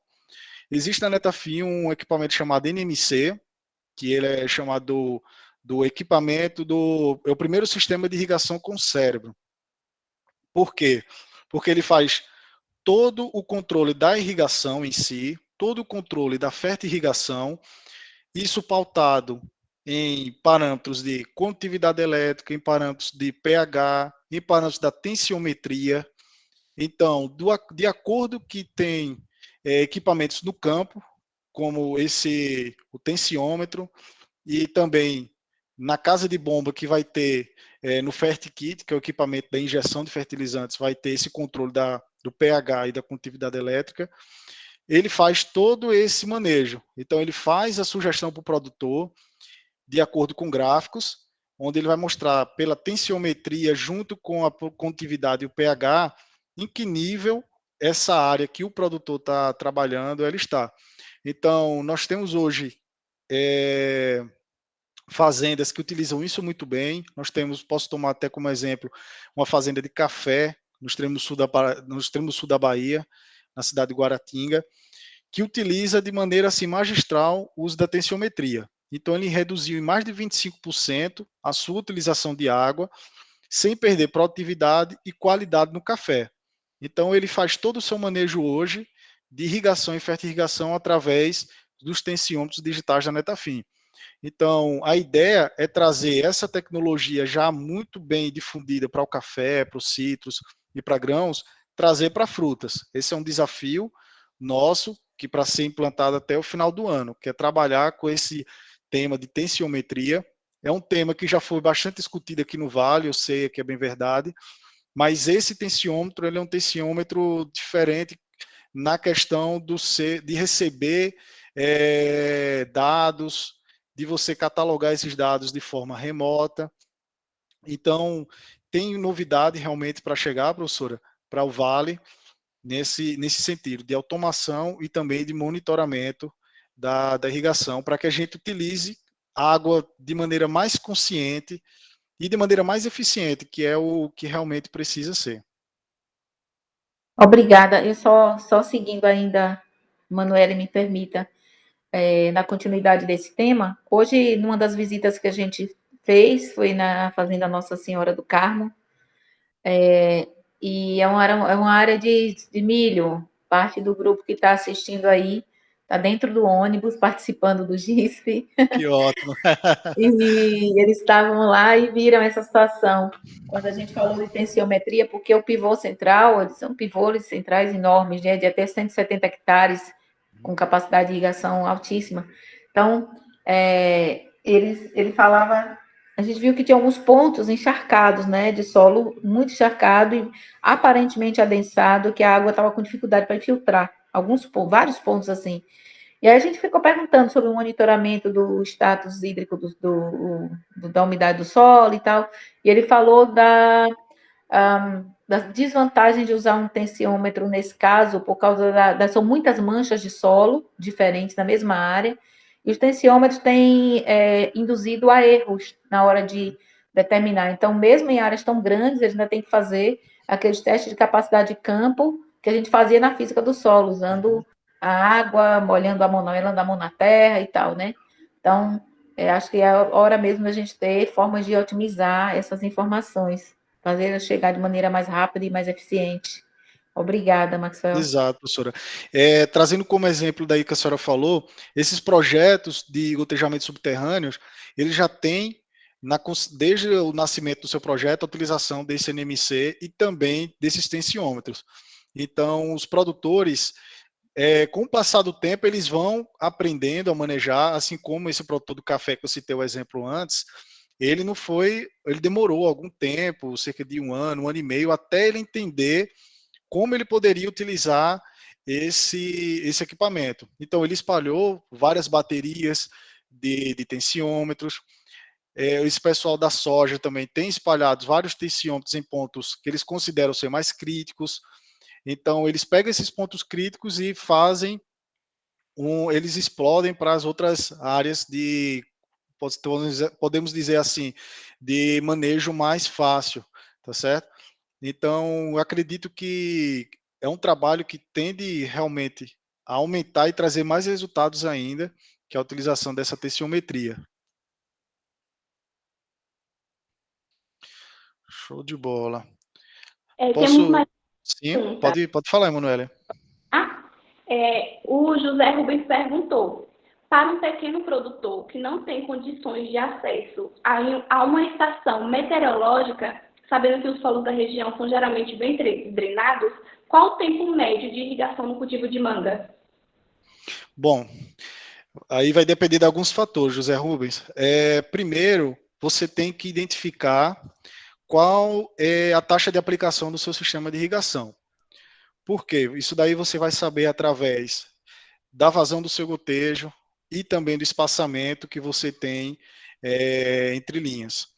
Existe na Netafim um equipamento chamado NMC, que ele é chamado do equipamento é o primeiro sistema de irrigação com cérebro. Por quê? Porque ele faz todo o controle da irrigação em si, todo o controle da fertirrigação, isso pautado em parâmetros de condutividade elétrica, em parâmetros de pH, em parâmetros da tensiometria. Então, de acordo que tem equipamentos no campo, como o tensiômetro, e também na casa de bomba que vai ter no FertiKit, que é o equipamento da injeção de fertilizantes, vai ter esse controle do pH e da condutividade elétrica. Ele faz todo esse manejo. Então, ele faz a sugestão para o produtor, de acordo com gráficos, onde ele vai mostrar pela tensiometria, junto com a condutividade e o pH, em que nível essa área que o produtor está trabalhando, ela está. Então, nós temos hoje fazendas que utilizam isso muito bem. Posso tomar até como exemplo, uma fazenda de café no extremo sul da Bahia, na cidade de Guaratinga, que utiliza de maneira assim magistral o uso da tensiometria. Então, ele reduziu em mais de 25% a sua utilização de água, sem perder produtividade e qualidade no café. Então, ele faz todo o seu manejo hoje de irrigação e fertirrigação através dos tensiômetros digitais da Netafim. Então, a ideia é trazer essa tecnologia já muito bem difundida para o café, para os citros e para grãos, trazer para frutas. Esse é um desafio nosso, que para ser implantado até o final do ano, que é trabalhar com esse tema de tensiometria. É um tema que já foi bastante discutido aqui no Vale, eu sei que é bem verdade, mas esse tensiômetro, ele é um tensiômetro diferente na questão de receber dados, de você catalogar esses dados de forma remota. Então, tem novidade realmente para chegar, professora, para o Vale, nesse sentido, de automação e também de monitoramento da irrigação, para que a gente utilize a água de maneira mais consciente e de maneira mais eficiente, que é o que realmente precisa ser. Obrigada. Eu só seguindo ainda, Manuela, me permita, na continuidade desse tema, hoje, numa das visitas que a gente fez, foi na Fazenda Nossa Senhora do Carmo, e é uma área de milho. Parte do grupo que está assistindo aí está dentro do ônibus, participando do GISP. Que ótimo. E eles estavam lá e viram essa situação. Quando a gente falou de tensiometria, porque o pivô central, eles são pivôs centrais enormes, né, de até 170 hectares, com capacidade de irrigação altíssima. Então, ele falava, a gente viu que tinha alguns pontos encharcados, né, de solo muito encharcado e aparentemente adensado, que a água estava com dificuldade para infiltrar, vários pontos assim. E aí a gente ficou perguntando sobre o monitoramento do status hídrico da umidade do solo e tal, e ele falou da desvantagem de usar um tensiômetro nesse caso, por causa são muitas manchas de solo diferentes na mesma área, e os tensiômetros têm induzido a erros na hora de determinar. Então, mesmo em áreas tão grandes, a gente ainda tem que fazer aqueles testes de capacidade de campo que a gente fazia na física do solo, usando a água, molhando a mão, melando a mão na terra e tal, né? Então, acho que é a hora mesmo da gente ter formas de otimizar essas informações, fazer chegar de maneira mais rápida e mais eficiente. Obrigada, Maxwell. Exato, professora. Trazendo como exemplo daí que a senhora falou, esses projetos de gotejamento subterrâneos, eles já têm desde o nascimento do seu projeto, a utilização desse NMC e também desses tensiômetros. Então, os produtores, com o passar do tempo, eles vão aprendendo a manejar, assim como esse produtor do café que eu citei o exemplo antes, ele demorou algum tempo, cerca de um ano e meio, até ele entender como ele poderia utilizar esse equipamento. Então, ele espalhou várias baterias de tensiômetros. Esse pessoal da soja também tem espalhado vários tensiômetros em pontos que eles consideram ser mais críticos. Então, eles pegam esses pontos críticos e eles explodem para as outras áreas podemos dizer assim, de manejo mais fácil, tá certo? Então, eu acredito que é um trabalho que tende realmente a aumentar e trazer mais resultados ainda, que é a utilização dessa tensiometria. Show de bola. Temos mais Sim, pode falar, Emanuele. O José Rubens perguntou: para um pequeno produtor que não tem condições de acesso a uma estação meteorológica, sabendo que os solos da região são geralmente bem drenados, qual o tempo médio de irrigação no cultivo de manga? Bom, aí vai depender de alguns fatores, José Rubens. Primeiro, você tem que identificar qual é a taxa de aplicação do seu sistema de irrigação. Por quê? Isso daí você vai saber através da vazão do seu gotejo e também do espaçamento que você tem entre linhas.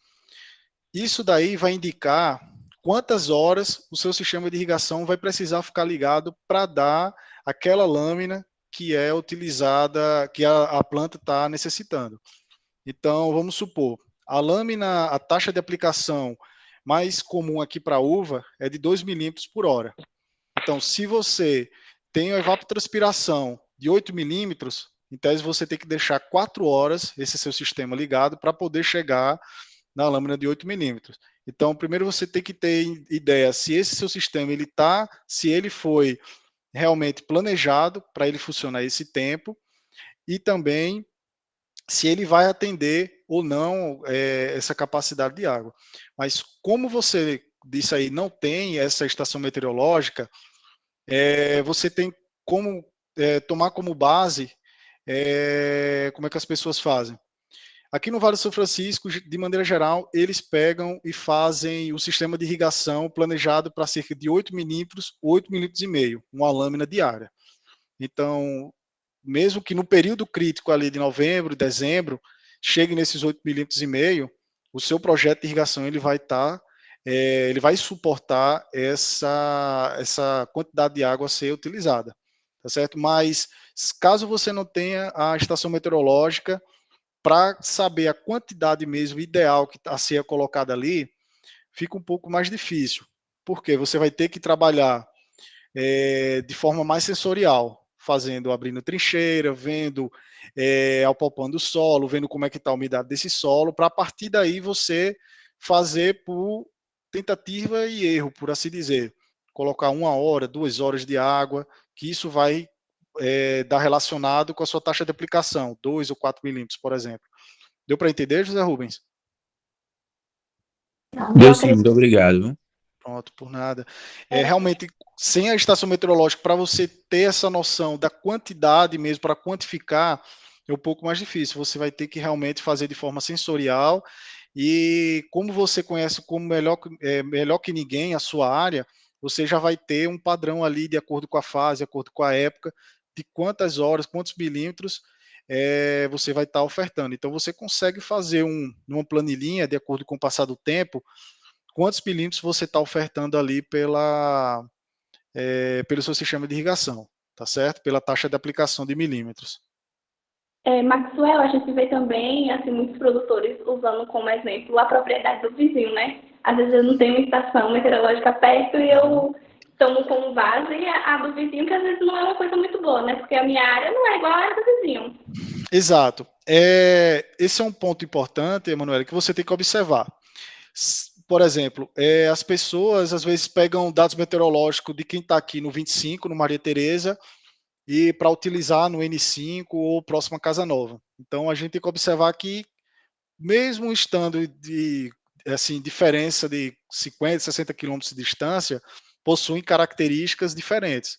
Isso daí vai indicar quantas horas o seu sistema de irrigação vai precisar ficar ligado para dar aquela lâmina que é utilizada, que a planta está necessitando. Então, vamos supor, a taxa de aplicação mais comum aqui para a uva é de 2 milímetros por hora. Então, se você tem a evapotranspiração de 8 milímetros, em tese você tem que deixar 4 horas esse seu sistema ligado para poder chegar na lâmina de 8 milímetros. Então, primeiro você tem que ter ideia se esse seu sistema se ele foi realmente planejado para ele funcionar esse tempo e também se ele vai atender ou não essa capacidade de água. Mas como você disse aí, não tem essa estação meteorológica, você tem como tomar como base como é que as pessoas fazem. Aqui no Vale do São Francisco, de maneira geral, eles pegam e fazem o sistema de irrigação planejado para cerca de 8 milímetros, 8 milímetros e meio, uma lâmina diária. Então, mesmo que no período crítico ali de novembro, dezembro, chegue nesses 8 milímetros e meio, o seu projeto de irrigação ele vai suportar essa quantidade de água a ser utilizada, tá certo? Mas caso você não tenha a estação meteorológica para saber a quantidade mesmo ideal que a ser colocada ali, fica um pouco mais difícil, porque você vai ter que trabalhar de forma mais sensorial, abrindo trincheira, vendo, apalpando o solo, vendo como é que está a umidade desse solo, para a partir daí você fazer por tentativa e erro, por assim dizer. Colocar 1 hora, 2 horas de água, que isso vai dar relacionado com a sua taxa de aplicação, 2 ou 4 milímetros, por exemplo. Deu para entender, José Rubens? Deu sim, muito obrigado. Pronto, por nada. Realmente, sem a estação meteorológica, para você ter essa noção da quantidade mesmo, para quantificar, é um pouco mais difícil. Você vai ter que realmente fazer de forma sensorial e como você conhece como melhor que ninguém a sua área, você já vai ter um padrão ali de acordo com a fase, de acordo com a época, de quantas horas, quantos milímetros você vai estar ofertando. Então, você consegue fazer uma planilhinha, de acordo com o passar do tempo, quantos milímetros você está ofertando ali pelo seu sistema de irrigação, tá certo? Pela taxa de aplicação de milímetros. Maxwell, a gente vê também, assim, muitos produtores usando como exemplo a propriedade do vizinho, né? Às vezes eu não tenho uma estação meteorológica perto e eu tomo como base a do vizinho, que às vezes não é uma coisa muito boa, né? Porque a minha área não é igual à área do vizinho. Exato. Esse é um ponto importante, Emanuele, que você tem que observar. Por exemplo, as pessoas às vezes pegam dados meteorológicos de quem está aqui no 25, no Maria Tereza, e para utilizar no N5 ou próximo à Casa Nova. Então, a gente tem que observar que mesmo estando assim, diferença de 50, 60 quilômetros de distância, possuem características diferentes.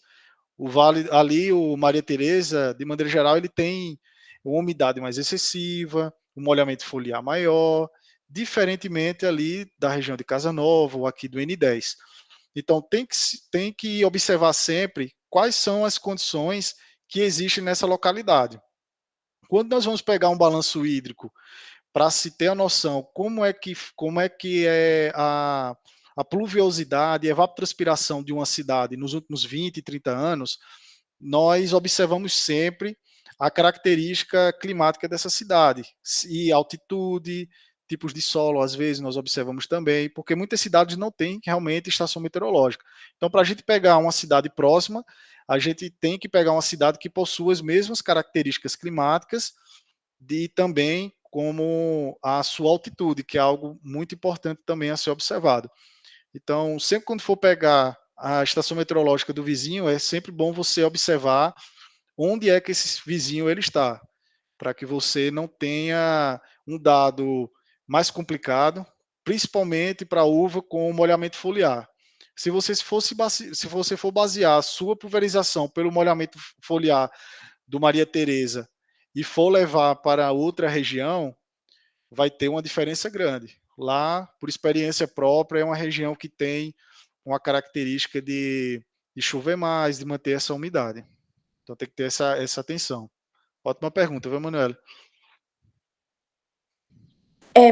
O vale ali, o Maria Tereza, de maneira geral, ele tem uma umidade mais excessiva, um molhamento foliar maior, diferentemente ali da região de Casa Nova ou aqui do N10. Então, tem que observar sempre quais são as condições que existem nessa localidade. Quando nós vamos pegar um balanço hídrico para se ter a noção como é que é a pluviosidade e a evapotranspiração de uma cidade nos últimos 20, 30 anos, nós observamos sempre a característica climática dessa cidade, e altitude, tipos de solo, às vezes nós observamos também, porque muitas cidades não têm realmente estação meteorológica. Então, para a gente pegar uma cidade próxima, a gente tem que pegar uma cidade que possua as mesmas características climáticas e também como a sua altitude, que é algo muito importante também a ser observado. Então, sempre quando for pegar a estação meteorológica do vizinho, é sempre bom você observar onde é que esse vizinho ele está, para que você não tenha um dado mais complicado, principalmente para uva com molhamento foliar. Se você for basear a sua pulverização pelo molhamento foliar do Maria Tereza e for levar para outra região, vai ter uma diferença grande. Lá, por experiência própria, é uma região que tem uma característica de chover mais, de manter essa umidade. Então tem que ter essa atenção. Ótima pergunta, viu, Manuela?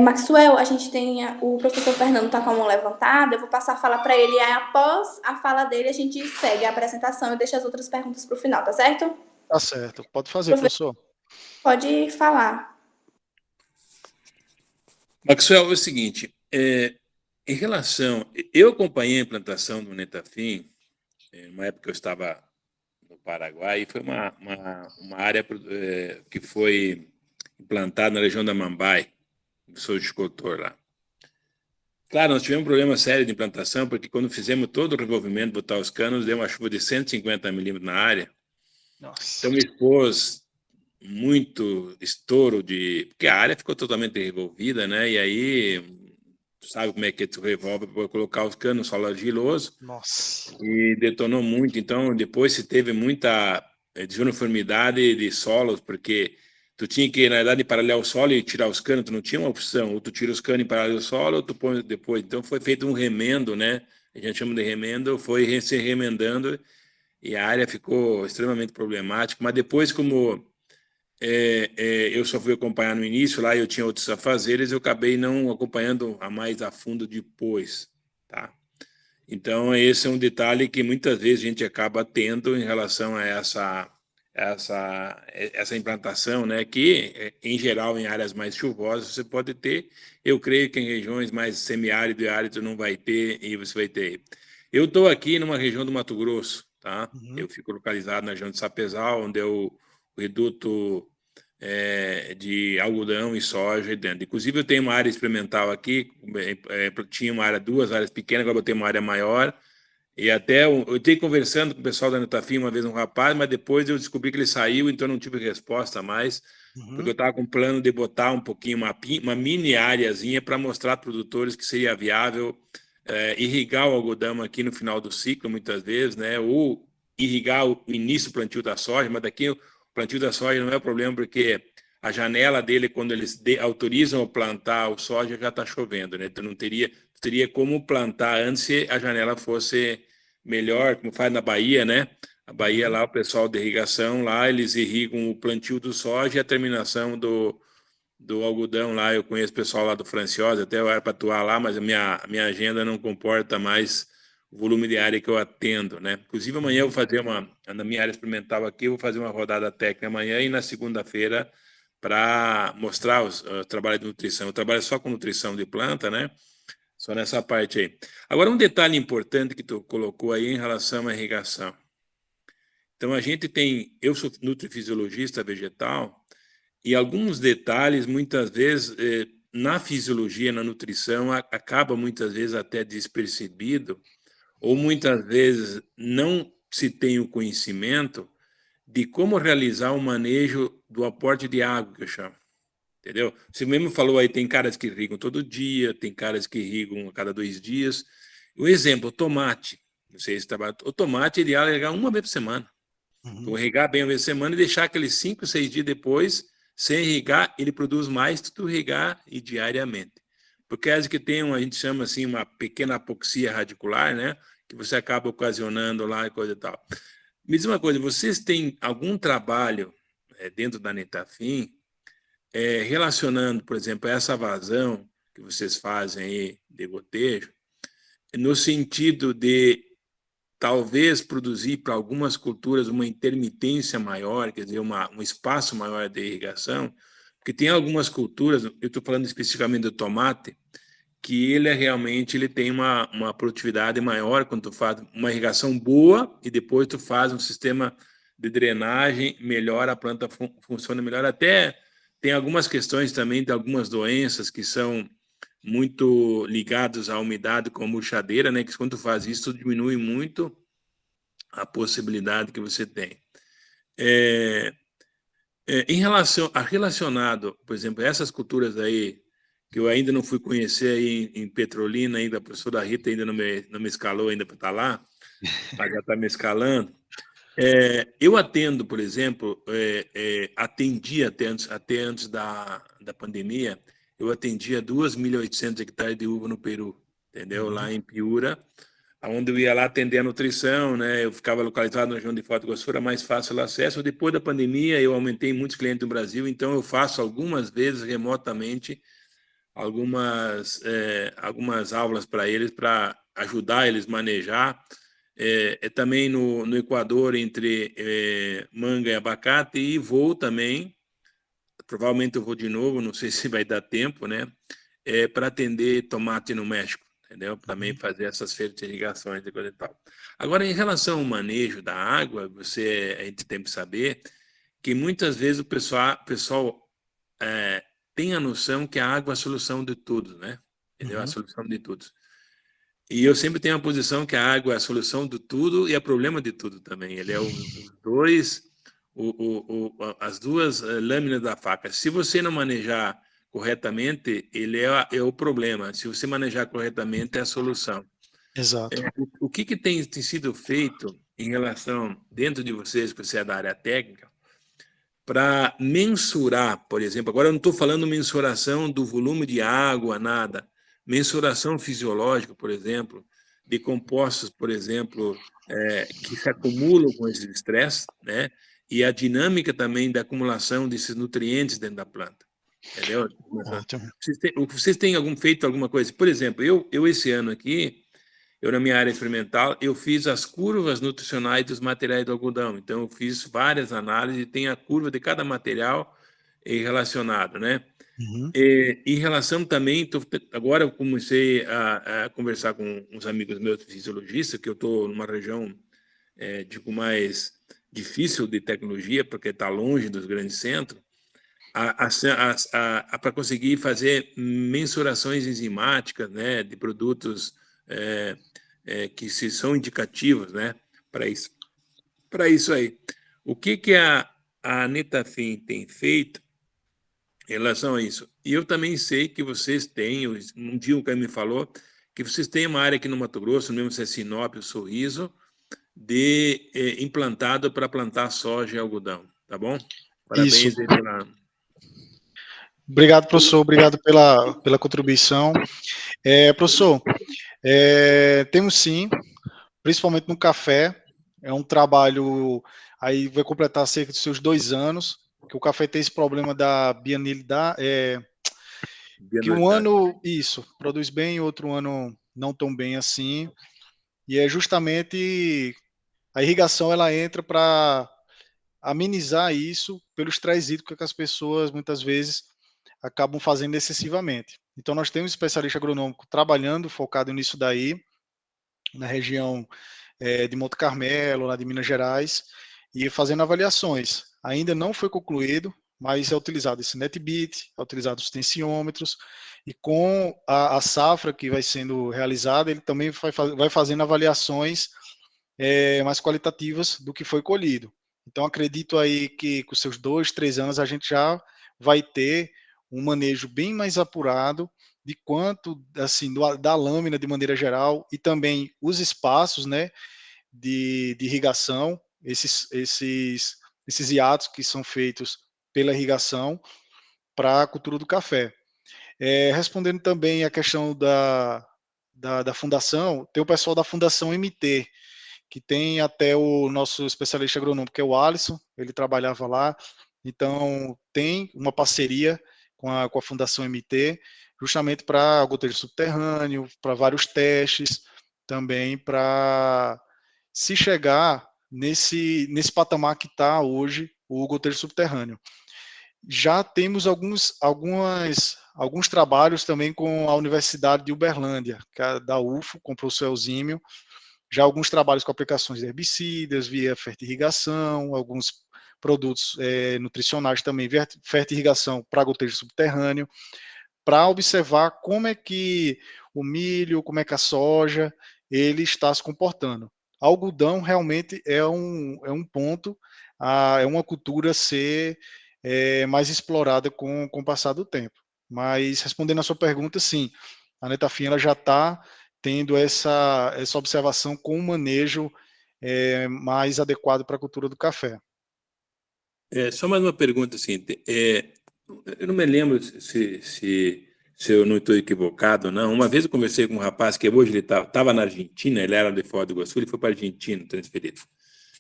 Maxwell, a gente tem o professor Fernando está com a mão levantada, eu vou passar a fala para ele, e aí após a fala dele a gente segue a apresentação e deixa as outras perguntas para o final, tá certo? Tá certo, pode fazer, professor. Pode falar. Maxwell, é o seguinte, em relação... Eu acompanhei a implantação do Netafim, numa época que eu estava no Paraguai, e foi uma área que foi implantada na região da Mambai, sou escultor lá. Claro, nós tivemos um problema sério de implantação, porque quando fizemos todo o revolvimento, botar os canos, deu uma chuva de 150 milímetros na área. Nossa. Então, me expôs muito estouro porque a área ficou totalmente revolvida, né? E aí, sabe como é que tu revolve para colocar os canos, solo argiloso. Nossa. E detonou muito. Então, depois se teve muita desuniformidade de solos, porque tu tinha que, na verdade, paralelar o solo e tirar os canos, tu não tinha uma opção, ou tu tira os canos e paralelo o solo, ou tu põe depois. Então, foi feito um remendo, né? A gente chama de remendo, foi se remendando, e a área ficou extremamente problemática. Mas depois, como eu só fui acompanhar no início, lá eu tinha outros afazeres, eu acabei não acompanhando mais a fundo depois, tá? Então, esse é um detalhe que muitas vezes a gente acaba tendo em relação a essa implantação, né? Que, em geral, em áreas mais chuvosas você pode ter. Eu creio que em regiões mais semiárido e árido não vai ter, e você vai ter. Eu estou aqui numa região do Mato Grosso, tá? Uhum. Eu fico localizado na região de Sapezal, onde é o reduto de algodão e soja dentro. Inclusive, eu tenho uma área experimental aqui, tinha duas áreas pequenas, agora eu tenho uma área maior, e até eu tenho conversando com o pessoal da Netafim uma vez, um rapaz, mas depois eu descobri que ele saiu, então não tive resposta mais, porque eu estava com plano de botar um pouquinho, uma mini áreazinha para mostrar para produtores que seria viável irrigar o algodão aqui no final do ciclo, muitas vezes, né? Ou irrigar o início do plantio da soja, mas daqui o plantio da soja não é o problema, porque a janela dele, quando eles autorizam plantar o soja, já está chovendo, né? Então não teria como plantar antes se a janela fosse melhor, como faz na Bahia, né? A Bahia lá, o pessoal de irrigação lá, eles irrigam o plantio do soja e a terminação do algodão lá. Eu conheço o pessoal lá do Franciosa, até eu era para atuar lá, mas a minha agenda não comporta mais o volume de área que eu atendo, né? Inclusive, amanhã eu vou fazer na minha área experimental aqui, eu vou fazer uma rodada técnica amanhã e na segunda-feira para mostrar o trabalho de nutrição. Eu trabalho só com nutrição de planta, né? Só nessa parte aí. Agora, um detalhe importante que tu colocou aí em relação à irrigação. Então, eu sou nutrifisiologista vegetal, e alguns detalhes, muitas vezes, na fisiologia, na nutrição, acaba muitas vezes até despercebido, ou muitas vezes não se tem o conhecimento de como realizar o manejo do aporte de água, que eu chamo. entendeu? Você mesmo falou aí, tem caras que irrigam todo dia, tem caras que irrigam a cada 2 dias. Um exemplo, o tomate. Não sei se trabalha. O tomate, ele ia irrigar uma vez por semana. Então, irrigar bem uma vez por semana e deixar aqueles 5, 6 dias depois, sem irrigar, ele produz mais do que irrigar e diariamente. Porque às vezes que tem, a gente chama assim, uma pequena apoxia radicular, né? Que você acaba ocasionando lá e coisa e tal. Me diz uma coisa, vocês têm algum trabalho dentro da Netafim relacionando, por exemplo, essa vazão que vocês fazem aí de gotejo, no sentido de talvez produzir para algumas culturas uma intermitência maior, quer dizer, um espaço maior de irrigação, porque tem algumas culturas, eu estou falando especificamente do tomate, que ele realmente ele tem uma produtividade maior quando tu faz uma irrigação boa e depois tu faz um sistema de drenagem melhor, a planta funciona melhor. Até tem algumas questões também de algumas doenças que são muito ligados à umidade, como a murchadeira, né? Que quando tu faz isso, tu diminui muito a possibilidade que você tem. Em relação a relacionado, por exemplo, essas culturas aí, que eu ainda não fui conhecer aí em Petrolina, ainda a professora Rita ainda não me escalou ainda para estar lá, mas já está me escalando. Eu atendo, por exemplo, atendi até antes da pandemia, eu atendia 2.800 hectares de uva no Peru, entendeu? Lá em Piura, onde eu ia lá atender a nutrição, né? Eu ficava localizado na região de Foz do Iguaçu, era mais fácil o acesso. Depois da pandemia, eu aumentei muitos clientes no Brasil, então eu faço algumas vezes remotamente algumas aulas para eles, para ajudar eles a manejar. Também no Equador, entre manga e abacate, e vou também, provavelmente eu vou de novo, não sei se vai dar tempo, né? Para atender tomate no México, entendeu? Também fazer essas fertilizações e coisa e tal. Agora, em relação ao manejo da água, a gente tem que saber que muitas vezes o pessoal tem a noção que a água é a solução de tudo, né? Entendeu? A solução de tudo. E eu sempre tenho a posição que a água é a solução de tudo e é problema de tudo também. Ele é as duas lâminas da faca. Se você não manejar corretamente, ele é o problema. Se você manejar corretamente, é a solução. Exato. O que tem sido feito em relação, dentro de vocês, que você é da área técnica, para mensurar, por exemplo, agora eu não estou falando mensuração do volume de água, nada, mensuração fisiológica, por exemplo, de compostos, por exemplo, que se acumulam com esse estresse, né? E a dinâmica também da acumulação desses nutrientes dentro da planta, entendeu? Ótimo. Vocês têm feito alguma coisa? Por exemplo, eu esse ano aqui, na minha área experimental, eu fiz as curvas nutricionais dos materiais do algodão. Então, eu fiz várias análises e tem a curva de cada material relacionado, né? Em relação também, agora eu comecei a conversar com uns amigos meus fisiologistas, que eu estou numa região, digo, mais difícil de tecnologia, porque está longe dos grandes centros, para conseguir fazer mensurações enzimáticas, né, de produtos que são indicativos, né, para isso aí. O que a Netafim tem feito em relação a isso? E eu também sei que vocês têm, um dia o cara me falou, que vocês têm uma área aqui no Mato Grosso, mesmo se é Sinop, o Sorriso, implantado para plantar soja e algodão, tá bom? Parabéns aí pela... Obrigado, professor. Obrigado pela contribuição. Professor, temos sim, principalmente no café, é um trabalho, aí vai completar cerca de seus 2 anos, que o café tem esse problema da bienalidade, que um ano, produz bem, outro ano não tão bem assim, e é justamente a irrigação, ela entra para amenizar isso pelo estresse hídrico que as pessoas, muitas vezes, acabam fazendo excessivamente. Então, nós temos um especialista agronômico trabalhando, focado nisso daí, na região de Monte Carmelo, lá de Minas Gerais, e fazendo avaliações. Ainda não foi concluído, mas é utilizado esse NetBeat, é utilizado os tensiômetros, e com a safra que vai sendo realizada, ele também vai fazendo avaliações mais qualitativas do que foi colhido. Então, acredito aí que com seus 2, 3 anos a gente já vai ter um manejo bem mais apurado de quanto, assim, da lâmina de maneira geral, e também os espaços, né, de irrigação, esses hiatos que são feitos pela irrigação para a cultura do café. Respondendo também a questão da fundação, tem o pessoal da Fundação MT, que tem até o nosso especialista agronômico, que é o Alisson, ele trabalhava lá, então tem uma parceria com a Fundação MT, justamente para gotejo subterrâneo, para vários testes, também para se chegar nesse patamar que está hoje o gotejo subterrâneo. Já temos alguns trabalhos também com a Universidade de Uberlândia, que é da UFO, com o professor Elzímio, já alguns trabalhos com aplicações de herbicidas, via fertirrigação, alguns produtos nutricionais também, via fertirrigação para gotejo subterrâneo, para observar como é que o milho, como é que a soja, ele está se comportando. Algodão realmente é um ponto, é uma cultura a ser mais explorada com o passar do tempo. Mas, respondendo a sua pergunta, sim, a Netafim ela já está tendo essa observação com um manejo mais adequado para a cultura do café. Só mais uma pergunta, assim, eu não me lembro se eu não estou equivocado ou não. Uma vez eu conversei com um rapaz que hoje ele estava na Argentina, ele era de Foz do Iguaçu, ele foi para a Argentina, transferido.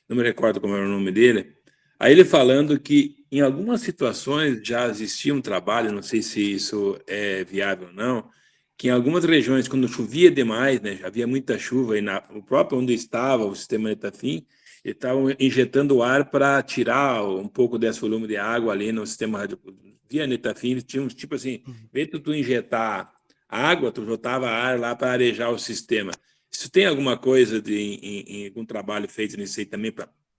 Não me recordo como era o nome dele. Aí ele falando que em algumas situações já existia um trabalho, não sei se isso é viável ou não, que em algumas regiões, quando chovia demais, né, já havia muita chuva, e o próprio onde estava o sistema Netafim, eles estavam injetando ar para tirar um pouco desse volume de água ali no sistema via Netafim. Eles tinham, tipo assim, em vez de tu injetar água, tu botava ar lá para arejar o sistema. Isso tem alguma coisa em algum trabalho feito nisso aí também?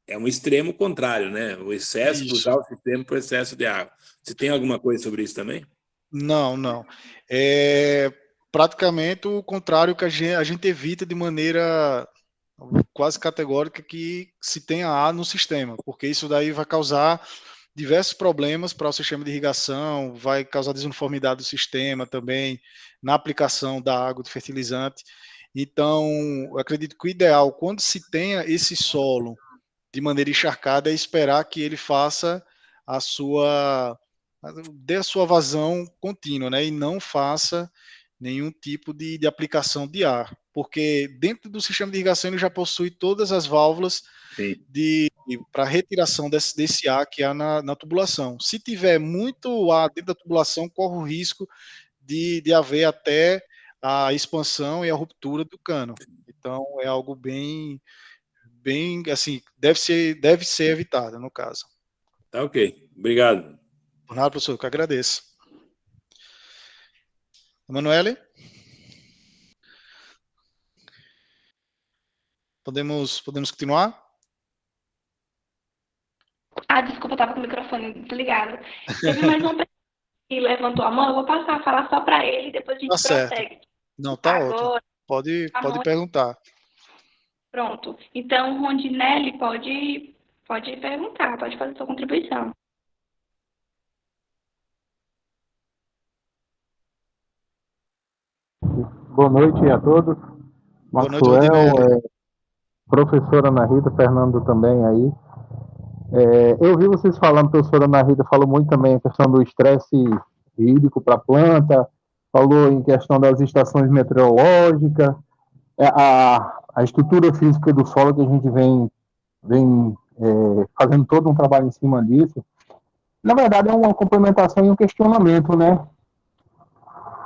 É um extremo contrário, né? O excesso de usar o sistema para o excesso de água. Você tem alguma coisa sobre isso também? Não. É praticamente o contrário que a gente evita de maneira quase categórica que se tenha ar no sistema, porque isso daí vai causar diversos problemas para o sistema de irrigação, vai causar desuniformidade do sistema também, na aplicação da água de fertilizante. Então, eu acredito que o ideal, quando se tenha esse solo de maneira encharcada, é esperar que ele faça dê a sua vazão contínua, né? E não faça nenhum tipo de aplicação de ar, porque dentro do sistema de irrigação ele já possui todas as válvulas para retiração desse ar que há na tubulação. Se tiver muito ar dentro da tubulação, corre o risco de haver até a expansão e a ruptura do cano. Então, é algo bem assim, deve ser evitado, no caso. Tá ok. Obrigado. Por nada, professor, eu que agradeço. Emanuele? Podemos continuar? Desculpa, eu estava com o microfone desligado. Teve mais uma pessoa que levantou a mão, eu vou passar a falar só para ele e depois a gente prossegue. Não, tá ótimo. Pode perguntar. Pronto. Então, Rondinelli, pode perguntar, pode fazer sua contribuição. Boa noite a todos. Boa noite, Maxwell, professora Ana Rita, Fernando também aí. Eu vi vocês falando, a professora Ana Rita falou muito também a questão do estresse hídrico para a planta, falou em questão das estações meteorológicas, a estrutura física do solo, que a gente vem fazendo todo um trabalho em cima disso. Na verdade, é uma complementação e um questionamento, né?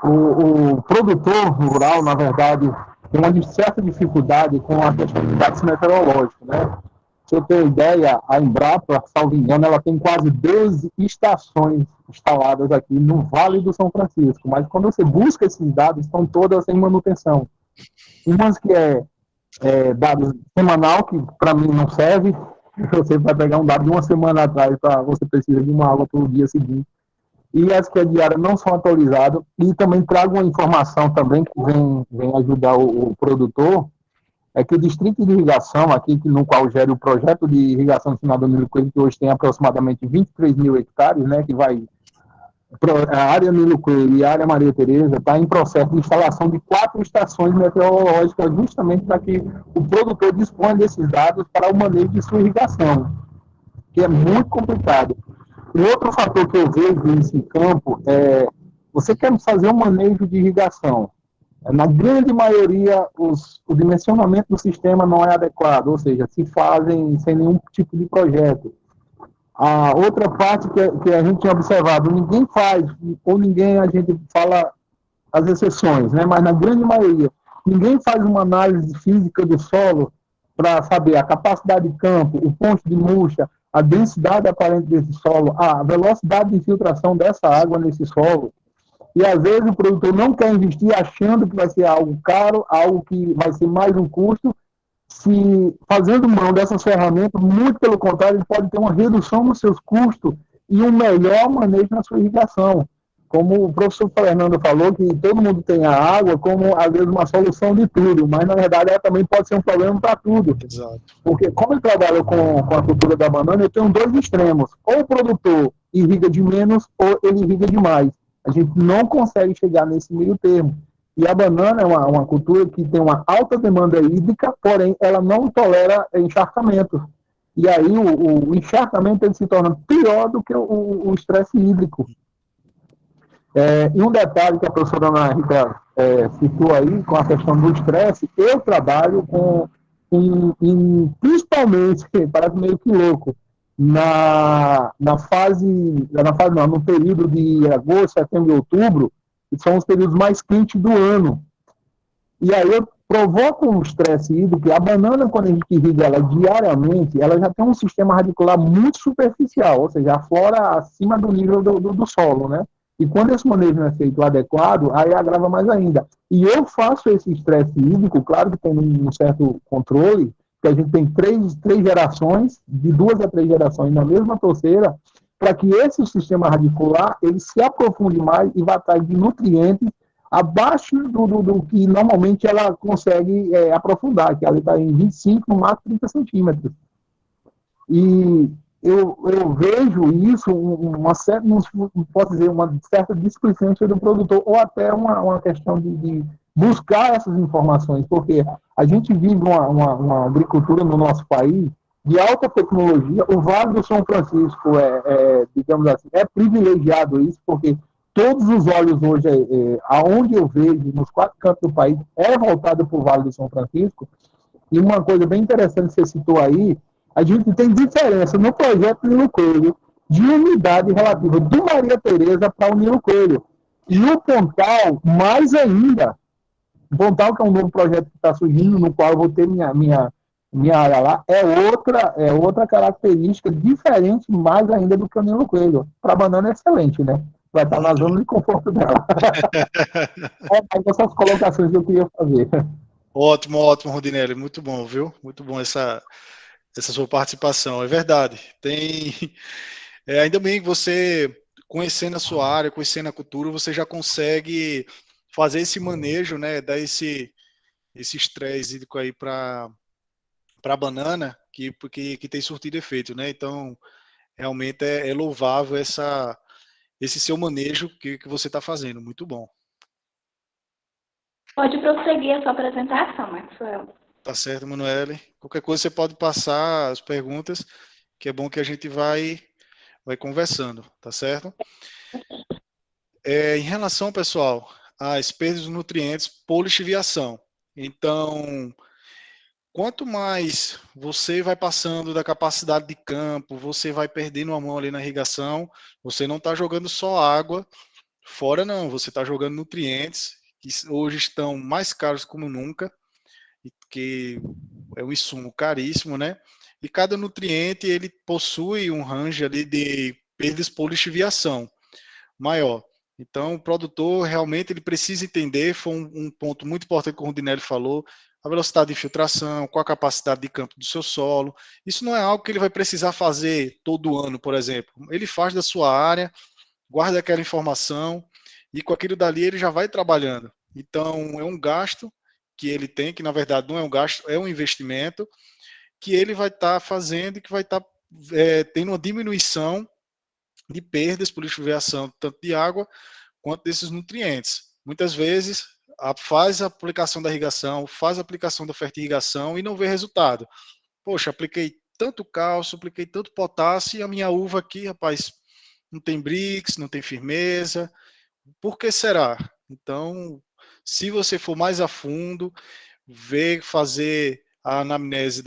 O produtor rural, na verdade, tem uma certa dificuldade com a questão de dados meteorológicos, né? Se eu tenho ideia, a Embrapa, salvo engano, ela tem quase 12 estações instaladas aqui no Vale do São Francisco, mas quando você busca esses dados, estão todas em manutenção. Umas que é dado semanal, que para mim não serve, você vai pegar um dado de uma semana atrás, você precisa de uma aula para o dia seguinte, e as que é diária não são atualizadas, e também trago uma informação também que vem ajudar o produtor, é que o distrito de irrigação, aqui no qual gera o projeto de irrigação ensinada no Nilo Coelho, que hoje tem aproximadamente 23 mil hectares, né, que vai a área Nilo Coelho e a área Maria Tereza está em processo de instalação de 4 estações meteorológicas, justamente para que o produtor disponha desses dados para o manejo de sua irrigação, que é muito complicado. Um outro fator que eu vejo nesse campo é, você quer fazer um manejo de irrigação. Na grande maioria, o dimensionamento do sistema não é adequado, ou seja, se fazem sem nenhum tipo de projeto. A outra parte que a gente tem observado, ninguém faz, ou ninguém, a gente fala as exceções, né? Mas na grande maioria, ninguém faz uma análise física do solo para saber a capacidade de campo, o ponto de murcha, a densidade aparente desse solo, a velocidade de infiltração dessa água nesse solo. E às vezes o produtor não quer investir achando que vai ser algo caro, algo que vai ser mais um custo, se fazendo mão dessas ferramentas, muito pelo contrário, ele pode ter uma redução nos seus custos e um melhor manejo na sua irrigação. Como o professor Fernando falou, que todo mundo tem a água como, às vezes, uma solução de tudo, mas, na verdade, ela também pode ser um problema para tudo. Exato. Porque, como eu trabalho com a cultura da banana, eu tenho 2 extremos. Ou o produtor irriga de menos, ou ele irriga demais. A gente não consegue chegar nesse meio termo. E a banana é uma cultura que tem uma alta demanda hídrica, porém, ela não tolera encharcamento. E aí, o encharcamento ele se torna pior do que o estresse hídrico. E um detalhe que a professora Ana Rita citou aí, com a questão do estresse, eu trabalho principalmente, parece meio que louco, no período de agosto, setembro e outubro, que são os períodos mais quentes do ano. E aí eu provoco um estresse hídrico. A banana, quando a gente irriga ela diariamente, ela já tem um sistema radicular muito superficial, ou seja, aflora acima do nível do solo, né? E quando esse manejo não é feito adequado, aí agrava mais ainda. E eu faço esse estresse hídrico, claro que tem um certo controle, que a gente tem três gerações, de 2 a 3 gerações na mesma torceira, para que esse sistema radicular ele se aprofunde mais e vá atrás de nutrientes abaixo do que normalmente ela consegue aprofundar, que ela está em 25, no máximo 30 centímetros. E eu vejo isso, uma certa, não posso dizer, uma certa displicência do produtor, ou até uma questão de buscar essas informações, porque a gente vive uma agricultura no nosso país de alta tecnologia. O Vale do São Francisco digamos assim, é privilegiado isso, porque todos os olhos hoje, aonde eu vejo, nos 4 cantos do país, é voltado para o Vale do São Francisco. E uma coisa bem interessante que você citou aí, a gente tem diferença no projeto Nilo Coelho de umidade relativa do Maria Tereza para o Nilo Coelho. E o Pontal, mais ainda. O Pontal, que é um novo projeto que está surgindo, no qual eu vou ter minha área lá, é outra característica diferente mais ainda do que o Nilo Coelho. Para a banana é excelente, né? Vai estar na zona de conforto dela. Essas colocações que eu queria fazer. Ótimo, Rondinelli, muito bom, viu? Muito bom essa sua participação, é verdade. Ainda bem que você, conhecendo a sua área, conhecendo a cultura, você já consegue fazer esse manejo, né, dar esse estresse hídrico aí para a banana, que tem surtido efeito, né? Então, realmente é louvável esse seu manejo que você está fazendo, muito bom. Pode prosseguir a sua apresentação, Maxwell. Tá certo, Manoel. Qualquer coisa você pode passar as perguntas, que é bom que a gente vai conversando, tá certo? Em relação, pessoal, às perdas de nutrientes por lixiviação. Então, quanto mais você vai passando da capacidade de campo, você vai perdendo a mão ali na irrigação, você não está jogando só água fora, não. Você está jogando nutrientes que hoje estão mais caros como nunca, que é um insumo caríssimo, né? E cada nutriente ele possui um range ali de perdas por lixiviação maior. Então, o produtor realmente ele precisa entender, foi um ponto muito importante que o Rondinelli falou, a velocidade de infiltração, qual a capacidade de campo do seu solo. Isso não é algo que ele vai precisar fazer todo ano, por exemplo. Ele faz da sua área, guarda aquela informação e com aquilo dali ele já vai trabalhando. Então, é um gasto que ele tem, que na verdade não é um gasto, é um investimento que ele vai estar fazendo e que vai estar tendo uma diminuição de perdas por lixiviação, tanto de água quanto desses nutrientes. Muitas vezes faz a aplicação da irrigação, faz a aplicação da fertirrigação e não vê resultado. Poxa, apliquei tanto cálcio, apliquei tanto potássio e a minha uva aqui, rapaz, não tem brix, não tem firmeza. Por que será? Então, se você for mais a fundo, fazer a anamnese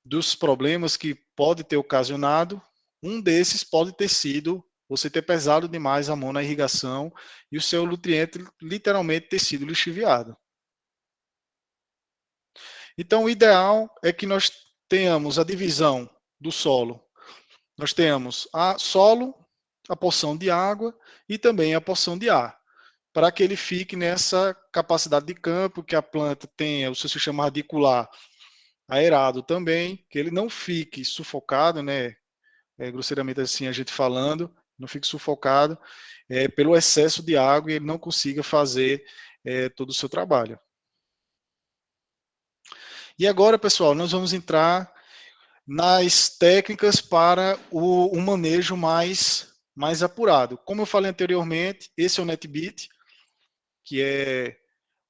dos problemas que pode ter ocasionado, um desses pode ter sido você ter pesado demais a mão na irrigação e o seu nutriente literalmente ter sido lixiviado. Então, o ideal é que nós tenhamos a divisão do solo. Nós tenhamos a solo, a porção de água e também a porção de ar, para que ele fique nessa capacidade de campo, que a planta tenha o seu sistema radicular aerado também, que ele não fique sufocado, né? Grosseiramente assim a gente falando, não fique sufocado pelo excesso de água e ele não consiga fazer todo o seu trabalho. E agora, pessoal, nós vamos entrar nas técnicas para o manejo mais apurado. Como eu falei anteriormente, esse é o NetBeat, que é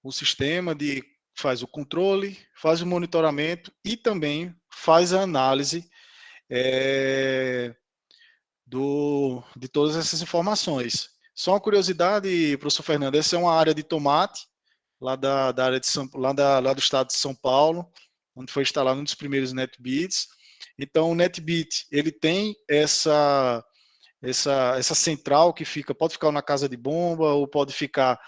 o sistema que faz o controle, faz o monitoramento e também faz a análise de todas essas informações. Só uma curiosidade, professor Fernando, essa é uma área de tomate, lá da área de lá do estado de São Paulo, onde foi instalado um dos primeiros NetBeats. Então, o NetBeat, ele tem essa central que pode ficar na casa de bomba ou pode ficar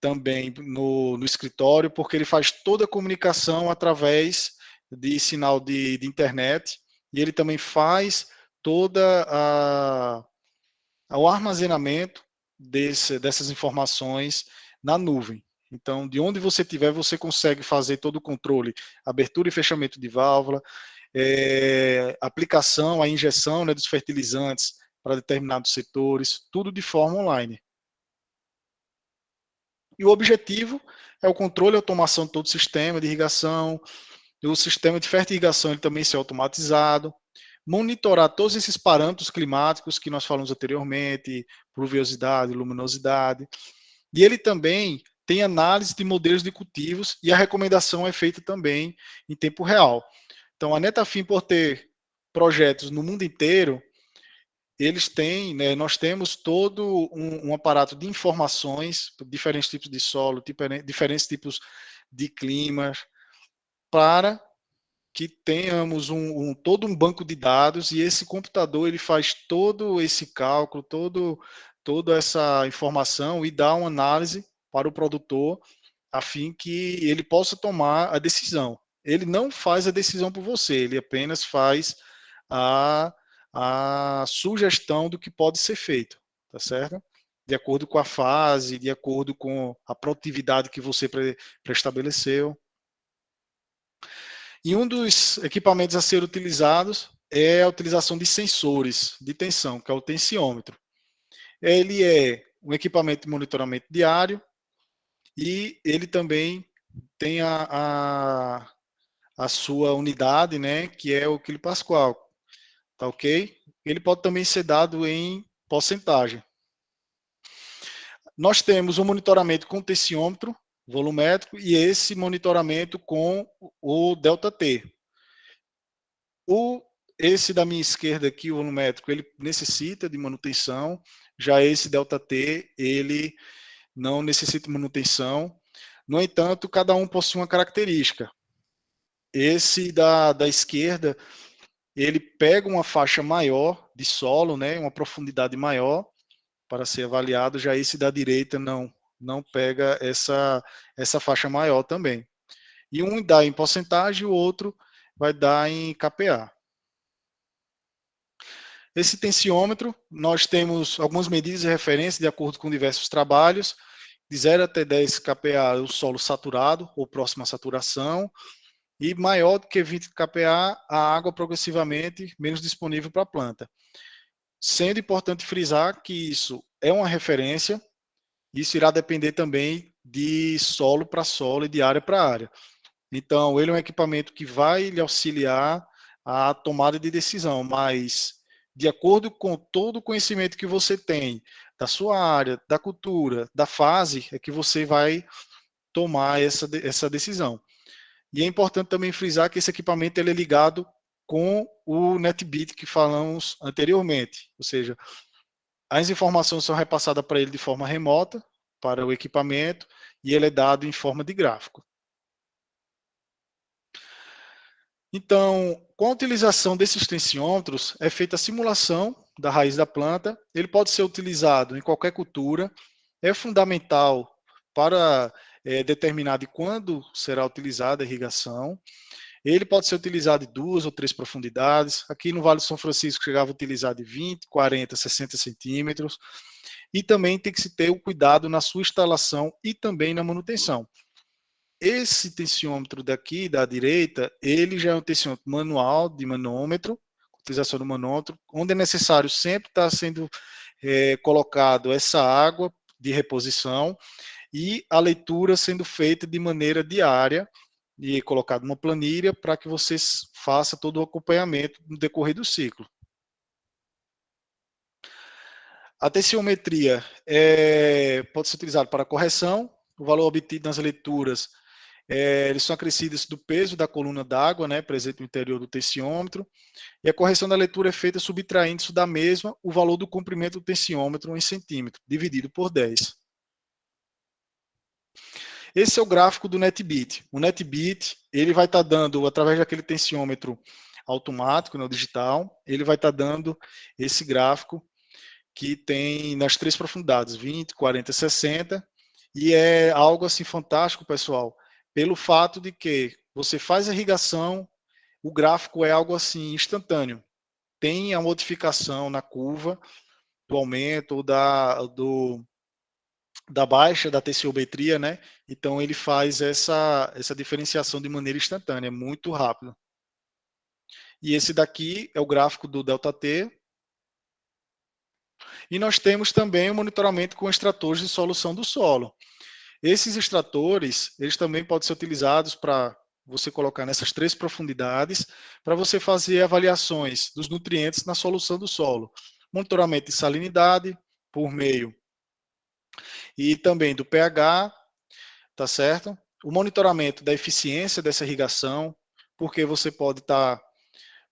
também no escritório, porque ele faz toda a comunicação através de sinal de internet e ele também faz toda o armazenamento dessas informações na nuvem. Então, de onde você estiver, você consegue fazer todo o controle, abertura e fechamento de válvula, aplicação, a injeção, né, dos fertilizantes para determinados setores, tudo de forma online. E o objetivo é o controle e automação de todo o sistema de irrigação, o sistema de fertirrigação ele também ser automatizado, monitorar todos esses parâmetros climáticos que nós falamos anteriormente, pluviosidade, luminosidade, e ele também tem análise de modelos de cultivos e a recomendação é feita também em tempo real. Então, a Netafim, por ter projetos no mundo inteiro, eles têm, né, nós temos todo um aparato de informações, diferentes tipos de solo, diferentes tipos de climas, para que tenhamos todo um banco de dados e esse computador ele faz todo esse cálculo, toda essa informação e dá uma análise para o produtor a fim que ele possa tomar a decisão. Ele não faz a decisão por você, ele apenas faz a sugestão do que pode ser feito, tá certo? De acordo com a fase, de acordo com a produtividade que você pré-estabeleceu. E um dos equipamentos a ser utilizados é a utilização de sensores de tensão, que é o tensiômetro. Ele é um equipamento de monitoramento diário e ele também tem a sua unidade, né, que é o quilo pascal, tá ok? Ele pode também ser dado em porcentagem. Nós temos um monitoramento com tensiômetro volumétrico e esse monitoramento com o ΔT. Esse da minha esquerda aqui, o volumétrico, ele necessita de manutenção, já esse ΔT, ele não necessita de manutenção. No entanto, cada um possui uma característica. Esse da esquerda, ele pega uma faixa maior de solo, né, uma profundidade maior para ser avaliado, já esse da direita não pega essa faixa maior também. E um dá em porcentagem, o outro vai dar em kPa. Esse tensiômetro, nós temos algumas medidas de referência de acordo com diversos trabalhos, de 0 até 10 kPa o solo saturado ou próximo à saturação, e maior do que 20 kPa a água progressivamente menos disponível para a planta. Sendo importante frisar que isso é uma referência, isso irá depender também de solo para solo e de área para área. Então, ele é um equipamento que vai lhe auxiliar a tomada de decisão, mas de acordo com todo o conhecimento que você tem da sua área, da cultura, da fase, é que você vai tomar essa decisão. E é importante também frisar que esse equipamento ele é ligado com o NetBeat que falamos anteriormente, ou seja, as informações são repassadas para ele de forma remota, para o equipamento, e ele é dado em forma de gráfico. Então, com a utilização desses tensiômetros, é feita a simulação da raiz da planta, ele pode ser utilizado em qualquer cultura, é fundamental para determinar de quando será utilizada a irrigação. Ele pode ser utilizado em 2 ou 3 profundidades. Aqui no Vale do São Francisco chegava a utilizar de 20, 40, 60 centímetros. E também tem que se ter o cuidado na sua instalação e também na manutenção. Esse tensiômetro daqui, da direita, ele já é um tensiômetro manual de manômetro, utilização do manômetro, onde é necessário sempre estar sendo colocado essa água de reposição e a leitura sendo feita de maneira diária e colocado uma planilha para que você faça todo o acompanhamento no decorrer do ciclo. A tensiometria pode ser utilizada para correção, o valor obtido nas leituras eles são acrescidos do peso da coluna d'água, né, presente no interior do tensiômetro, e a correção da leitura é feita subtraindo-se da mesma o valor do comprimento do tensiômetro em centímetro, dividido por 10. Esse é o gráfico do NetBeat. O NetBeat ele vai estar dando, através daquele tensiômetro automático, no digital, ele vai estar dando esse gráfico que tem nas 3 profundidades, 20, 40 e 60, e é algo assim fantástico, pessoal, pelo fato de que você faz a irrigação, o gráfico é algo assim instantâneo. Tem a modificação na curva do aumento ou da baixa da tensiometria, né? Então ele faz essa diferenciação de maneira instantânea, muito rápido. E esse daqui é o gráfico do ΔT. E nós temos também o monitoramento com extratores de solução do solo. Esses extratores, eles também podem ser utilizados para você colocar nessas 3 profundidades, para você fazer avaliações dos nutrientes na solução do solo. Monitoramento de salinidade, por meio e também do pH, tá certo? O monitoramento da eficiência dessa irrigação, porque você pode estar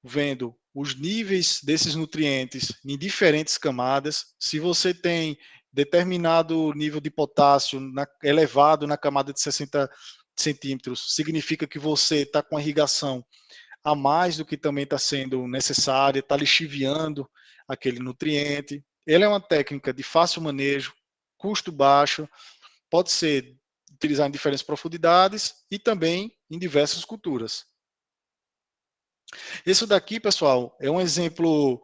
vendo os níveis desses nutrientes em diferentes camadas. Se você tem determinado nível de potássio elevado na camada de 60 centímetros, significa que você está com a irrigação a mais do que também está sendo necessária, está lixiviando aquele nutriente. Ele é uma técnica de fácil manejo, custo baixo, pode ser utilizado em diferentes profundidades e também em diversas culturas. Esse daqui, pessoal, é um exemplo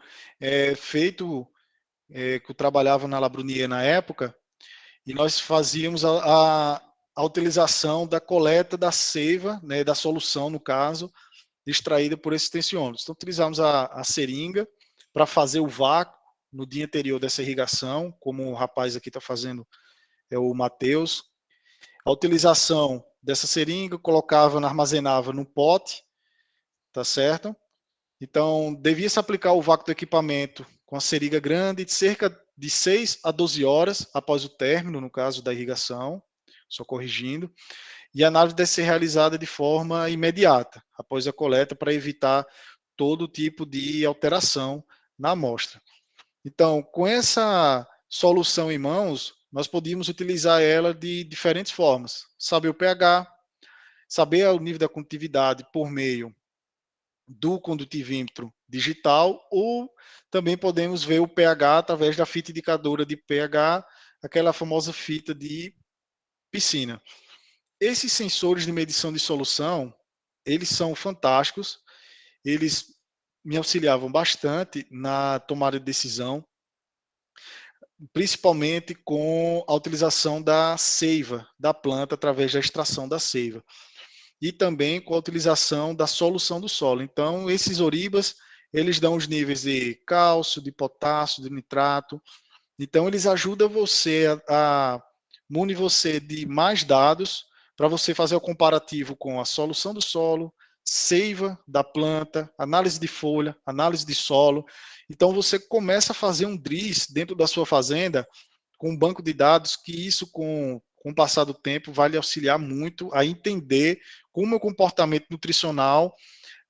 feito que eu trabalhava na Labrunier na época, e nós fazíamos a utilização da coleta da seiva, né, da solução, no caso, extraída por esses tensiômetros. Então, utilizamos a seringa para fazer o vácuo no dia anterior dessa irrigação, como o rapaz aqui está fazendo, é o Matheus. A utilização dessa seringa, armazenava no pote, tá certo? Então, devia-se aplicar o vácuo do equipamento com a seringa grande de cerca de 6 a 12 horas após o término, no caso da irrigação, só corrigindo, e a análise deve ser realizada de forma imediata, após a coleta, para evitar todo tipo de alteração na amostra. Então, com essa solução em mãos, nós podíamos utilizar ela de diferentes formas. Saber o pH, saber o nível da condutividade por meio do condutivímetro digital, ou também podemos ver o pH através da fita indicadora de pH, aquela famosa fita de piscina. Esses sensores de medição de solução, eles são fantásticos, eles me auxiliavam bastante na tomada de decisão, principalmente com a utilização da seiva da planta através da extração da seiva. E também com a utilização da solução do solo. Então, esses oribas, eles dão os níveis de cálcio, de potássio, de nitrato. Então, eles ajudam você munir você de mais dados para você fazer o comparativo com a solução do solo, seiva da planta, análise de folha, análise de solo. Então, você começa a fazer um DRIS dentro da sua fazenda com um banco de dados, que isso, com o passar do tempo, vai lhe auxiliar muito a entender como é o comportamento nutricional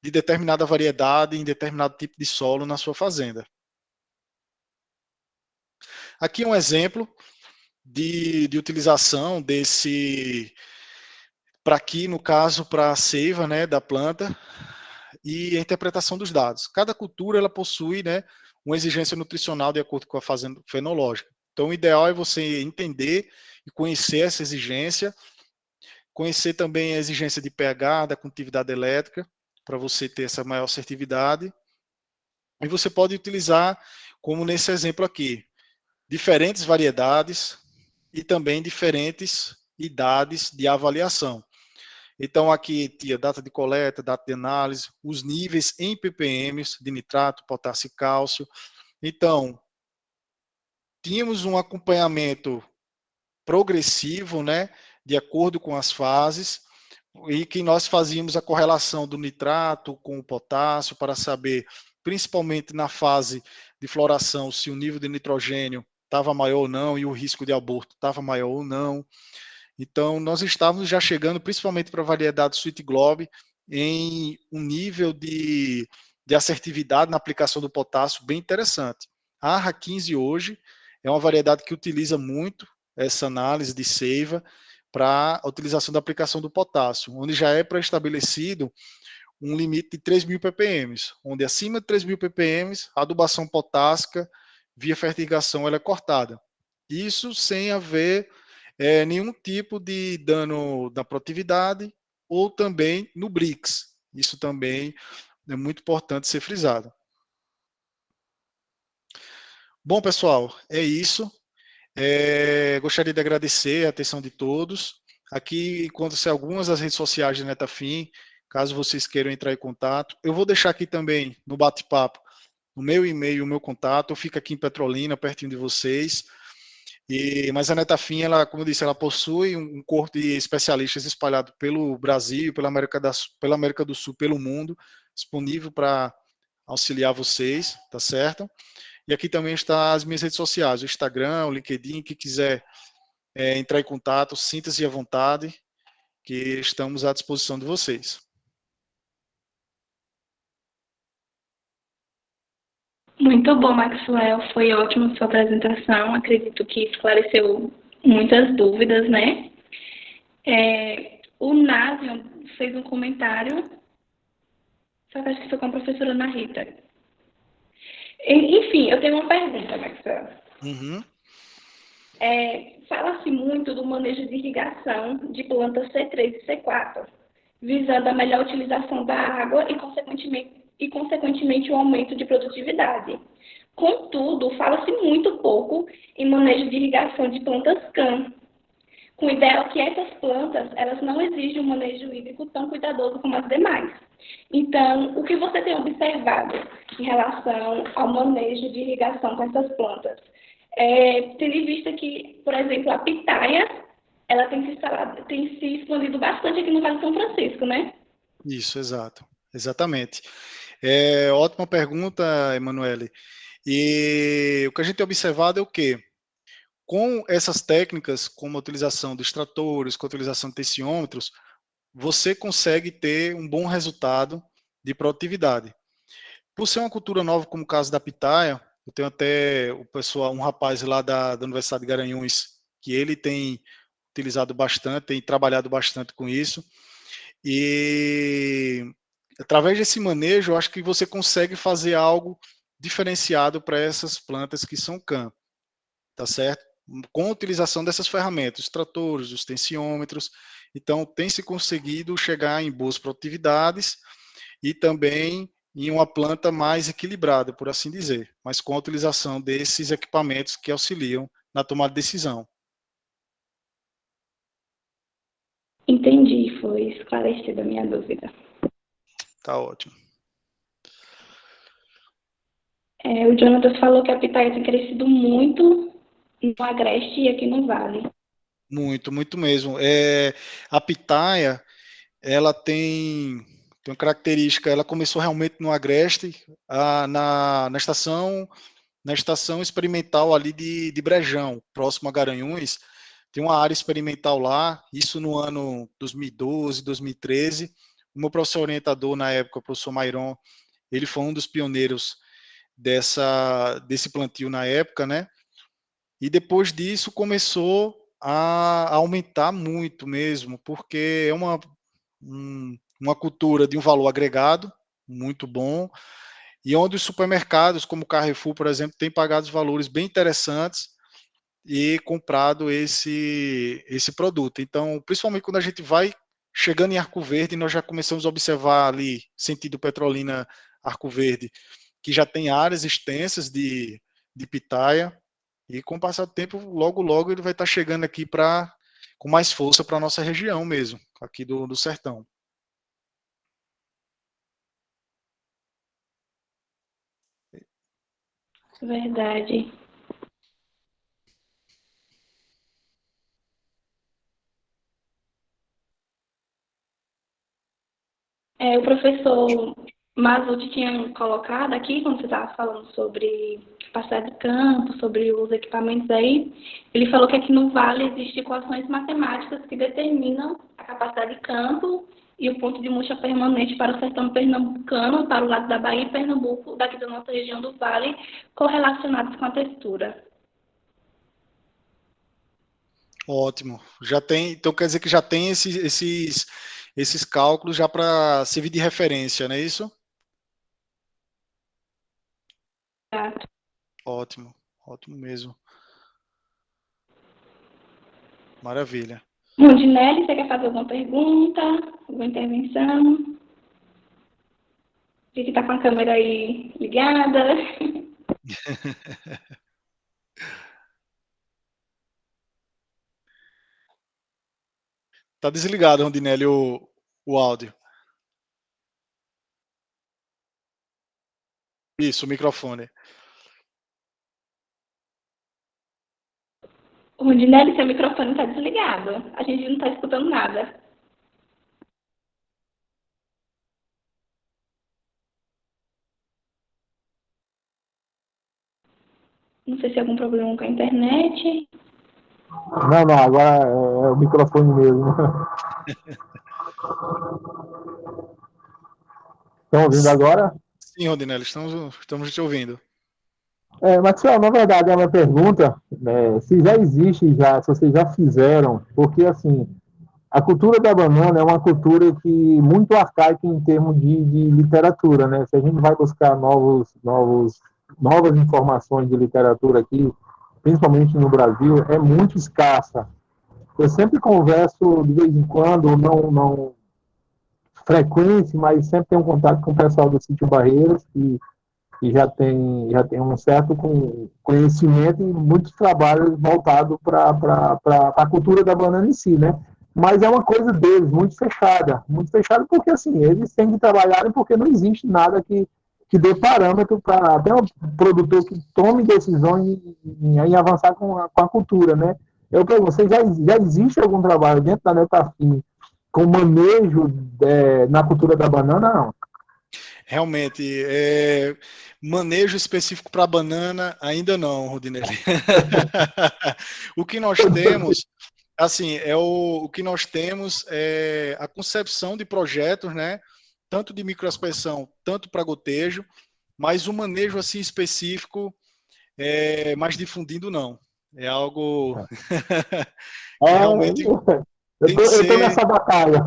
de determinada variedade em determinado tipo de solo na sua fazenda. Aqui um exemplo de utilização desse, para aqui, no caso, para a seiva, né, da planta, e a interpretação dos dados. Cada cultura ela possui, né, uma exigência nutricional de acordo com a fazenda fenológica. Então, o ideal é você entender e conhecer essa exigência, conhecer também a exigência de pH, da condutividade elétrica, para você ter essa maior assertividade. E você pode utilizar, como nesse exemplo aqui, diferentes variedades e também diferentes idades de avaliação. Então, aqui tinha data de coleta, data de análise, os níveis em ppm de nitrato, potássio e cálcio. Então, tínhamos um acompanhamento progressivo, né, de acordo com as fases, e que nós fazíamos a correlação do nitrato com o potássio para saber, principalmente na fase de floração, se o nível de nitrogênio estava maior ou não e o risco de aborto estava maior ou não. Então, nós estávamos já chegando, principalmente para a variedade Sweet Globe, em um nível de assertividade na aplicação do potássio bem interessante. A ARRA 15 hoje é uma variedade que utiliza muito essa análise de seiva para a utilização da aplicação do potássio, onde já é pré-estabelecido um limite de 3.000 ppm, onde acima de 3.000 ppm, a adubação potássica via fertigação ela é cortada. Isso sem haver nenhum tipo de dano na produtividade ou também no BRICS. Isso também é muito importante ser frisado. Bom, pessoal, é isso. Gostaria de agradecer a atenção de todos. Aqui encontram-se algumas das redes sociais de Netafim, caso vocês queiram entrar em contato. Eu vou deixar aqui também no bate-papo o meu e-mail, o meu contato. Fica aqui em Petrolina, pertinho de vocês. Mas a Netafim, ela, como eu disse, ela possui um corpo de especialistas espalhado pelo Brasil, pela América do Sul, pelo mundo, disponível para auxiliar vocês, tá certo? E aqui também está as minhas redes sociais, o Instagram, o LinkedIn, quem quiser entrar em contato, sinta-se à vontade, que estamos à disposição de vocês. Muito bom, Maxwell. Foi ótima a sua apresentação. Acredito que esclareceu muitas dúvidas, né? O Násio fez um comentário, só que acho que foi com a professora Ana Rita. Enfim, eu tenho uma pergunta, Maxwell. Uhum. Fala-se muito do manejo de irrigação de plantas C3 e C4, visando a melhor utilização da água e, consequentemente, o aumento de produtividade. Contudo, fala-se muito pouco em manejo de irrigação de plantas CAN, com o ideal que essas plantas elas não exigem um manejo hídrico tão cuidadoso como as demais. Então, o que você tem observado em relação ao manejo de irrigação com essas plantas? Tendo em vista que, por exemplo, a pitaia, ela tem se expandido bastante aqui no Vale de São Francisco, né? Isso, exato. Exatamente. Ótima pergunta, Emanuele. E o que a gente tem observado é o quê? Com essas técnicas, como a utilização de extratores, com a utilização de tensiômetros, você consegue ter um bom resultado de produtividade. Por ser uma cultura nova, como o caso da pitaia, eu tenho até um rapaz lá da Universidade de Garanhuns, que ele tem utilizado bastante, tem trabalhado bastante com isso, e através desse manejo, eu acho que você consegue fazer algo diferenciado para essas plantas que são CAN, tá certo? Com a utilização dessas ferramentas, os tratores, os tensiômetros, então tem se conseguido chegar em boas produtividades e também em uma planta mais equilibrada, por assim dizer, mas com a utilização desses equipamentos que auxiliam na tomada de decisão. Entendi, foi esclarecida a minha dúvida. Tá ótimo. O Jonathan falou que a pitaia tem crescido muito no Agreste e aqui no Vale. Muito, muito mesmo. A pitaia, ela tem tem uma característica, ela começou realmente no Agreste, na estação experimental ali de Brejão, próximo a Garanhuns, tem uma área experimental lá, isso no ano 2012, 2013. O meu professor orientador na época, o professor Mairon, ele foi um dos pioneiros desse plantio na época, né? E depois disso começou a aumentar muito mesmo, porque é uma cultura de um valor agregado muito bom, e onde os supermercados, como o Carrefour, por exemplo, têm pagado valores bem interessantes e comprado esse produto. Então, principalmente quando a gente vai chegando em Arco Verde, nós já começamos a observar ali, sentido Petrolina, Arco Verde, que já tem áreas extensas de pitaia, e com o passar do tempo, logo ele vai estar chegando aqui com mais força para a nossa região mesmo, aqui do sertão. Verdade. O professor Mazuti tinha colocado aqui, quando você estava falando sobre capacidade de campo, sobre os equipamentos aí, ele falou que aqui no Vale existem equações matemáticas que determinam a capacidade de campo e o ponto de murcha permanente para o sertão pernambucano, para o lado da Bahia e Pernambuco, daqui da nossa região do Vale, correlacionados com a textura. Ótimo. Já tem, então quer dizer que já tem esses cálculos já para servir de referência, não é isso? Exato. Ótimo, ótimo mesmo. Maravilha. Rondinelli, você quer fazer alguma pergunta, alguma intervenção? Vi que está com a câmera aí ligada. Tá desligado, Rondinelli, o áudio. Isso, o microfone. Rondinelli, seu microfone está desligado. A gente não está escutando nada. Não sei se é algum problema com a internet. Não, agora é o microfone mesmo. Estão ouvindo agora? Sim, Rondinelli, estamos te ouvindo. Maxwell, na verdade, é uma pergunta, né, se já existe, se vocês já fizeram, porque, assim, a cultura da banana é uma cultura muito arcaica em termos de literatura, né? Se a gente vai buscar novas informações de literatura aqui, principalmente no Brasil, é muito escassa. Eu sempre converso, de vez em quando, não frequente, mas sempre tenho contato com o pessoal do Sítio Barreiras, que já tem um certo conhecimento e muitos trabalhos voltados para a cultura da banana em si, né? Mas é uma coisa deles, muito fechada porque, assim, eles têm que trabalhar porque não existe nada que dê parâmetro para até um produtor que tome decisões em avançar com a cultura, né? Eu pergunto, já existe algum trabalho dentro da Netafim com manejo na cultura da banana, não? Realmente, manejo específico para banana, ainda não, Rodinelli. O que nós temos, assim, o que nós temos é a concepção de projetos, né? Tanto de microaspersão, tanto para gotejo, mas o manejo assim específico, mais difundido, não. É algo que realmente tem que eu tô ser... nessa batalha.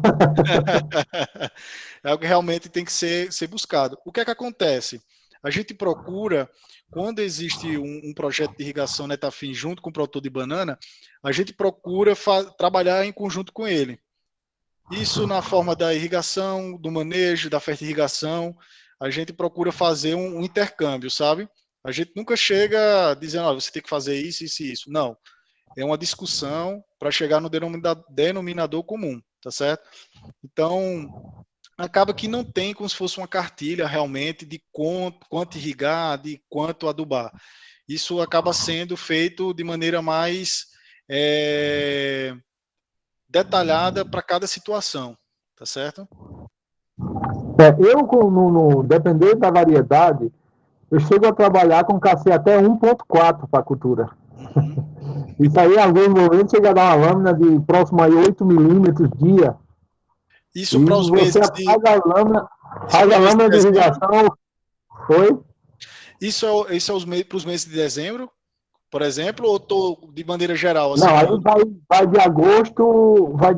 É algo que realmente tem que ser buscado. O que é que acontece? A gente procura, quando existe um projeto de irrigação Netafim junto com o produtor de banana, a gente procura trabalhar em conjunto com ele. Isso na forma da irrigação, do manejo, da fertirrigação, a gente procura fazer um intercâmbio, sabe? A gente nunca chega dizendo, você tem que fazer isso, isso e isso. Não. É uma discussão para chegar no denominador comum, tá certo? Então, acaba que não tem como se fosse uma cartilha realmente de quanto irrigar, de quanto adubar. Isso acaba sendo feito de maneira mais detalhada para cada situação, tá certo? Dependendo da variedade, eu chego a trabalhar com KC até 1,4 para a cultura. Isso aí, em alguns momentos, chega a dar uma lâmina de próximo a 8 milímetros dia. Isso para os meses você faz a lâmina de irrigação. Oi? Isso é para os meses de dezembro, por exemplo, ou tô de maneira geral? Assim, não, aí vai de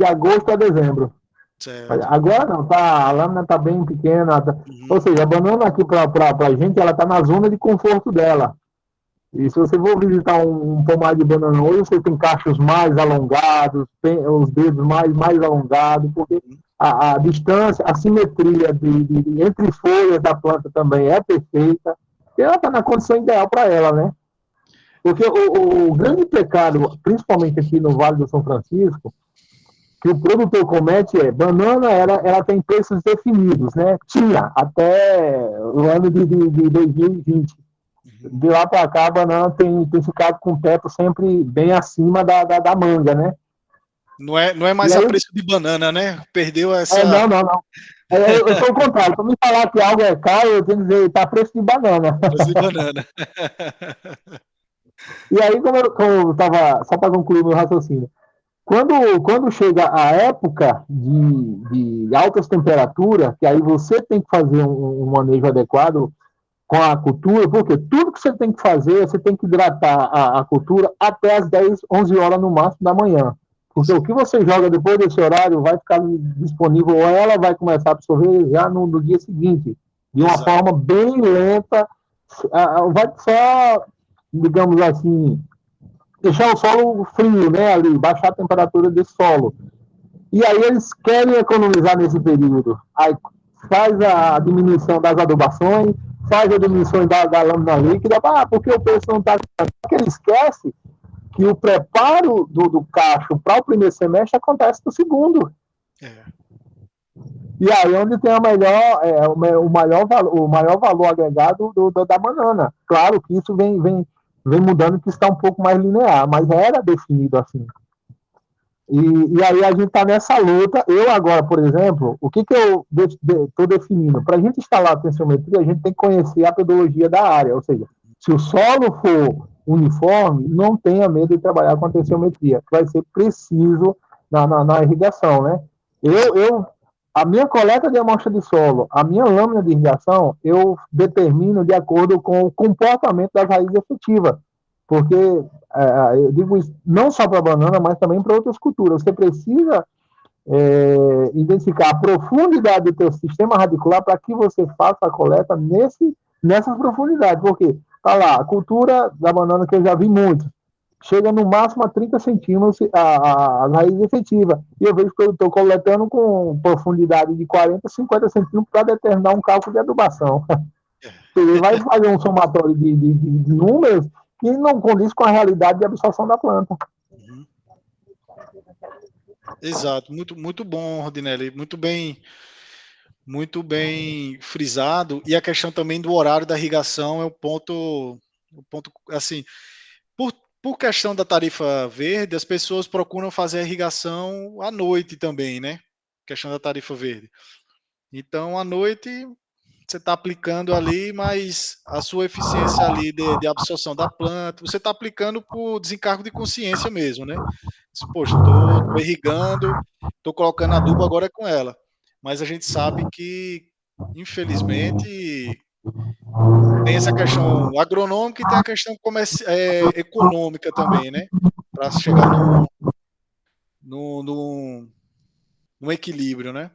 agosto a dezembro. Certo. Agora não, a lâmina está bem pequena. Ou seja, a banana aqui para a gente, ela está na zona de conforto dela. E se você for visitar um pomar de banana hoje, você tem cachos mais alongados, tem os dedos mais alongados, porque a distância, a simetria entre folhas da planta também é perfeita. E ela está na condição ideal para ela, né? Porque o grande pecado, principalmente aqui no Vale do São Francisco, que o produtor comete banana, ela tem preços definidos, né? Tinha até o ano de 2020. De lá para cá, a banana tem ficado com o teto sempre bem acima da manga, né? Não é mais a preço de banana, né? Perdeu essa... Não. Eu sou o contrário. Para me falar que algo é caro, eu tenho que dizer, está a preço de banana. Preço de banana. E aí, como eu estava, só para concluir meu raciocínio, quando chega a época de altas temperaturas, que aí você tem que fazer um manejo adequado com a cultura, porque tudo que você tem que fazer, você tem que hidratar a cultura até as 10, 11 horas no máximo da manhã. Porque o que você joga depois desse horário vai ficar disponível, ou ela vai começar a absorver já no dia seguinte, de uma forma bem lenta, vai só, digamos assim, deixar o solo frio, né, ali, baixar a temperatura desse solo. E aí eles querem economizar nesse período. Aí faz a diminuição das adubações, faz a diminuição da lâmina líquida, porque o preço não está... Porque ele esquece que o preparo do cacho para o primeiro semestre acontece no segundo. E aí é onde tem o maior valor agregado da banana. Claro que isso vem mudando, que está um pouco mais linear, mas era definido assim. E aí a gente está nessa luta. Eu agora, por exemplo, o que eu estou definindo? Para a gente instalar a tensiometria, a gente tem que conhecer a pedologia da área, ou seja, se o solo for uniforme, não tenha medo de trabalhar com a tensiometria, que vai ser preciso na irrigação, né? A minha coleta de amostra de solo, a minha lâmina de irrigação, eu determino de acordo com o comportamento das raízes efetivas, porque eu digo isso não só para a banana, mas também para outras culturas. Você precisa identificar a profundidade do seu sistema radicular para que você faça a coleta nessas profundidades, porque tá lá, a cultura da banana que eu já vi muito, chega no máximo a 30 centímetros a raiz efetiva, e eu vejo que eu estou coletando com profundidade de 40, 50 centímetros para determinar um cálculo de adubação. Ele vai fazer um somatório de números que não condiz com a realidade de absorção da planta. Exato, muito bom, Rodinelli, muito bem frisado. E a questão também do horário da irrigação é o ponto assim, por questão da tarifa verde, as pessoas procuram fazer a irrigação à noite também, né? Questão da tarifa verde. Então, à noite, você está aplicando ali, mas a sua eficiência ali de absorção da planta, você está aplicando por desencargo de consciência mesmo, né? Poxa, estou irrigando, estou colocando adubo agora com ela. Mas a gente sabe que, infelizmente, tem essa questão agronômica e tem a questão econômica também, né? Para chegar num equilíbrio, né?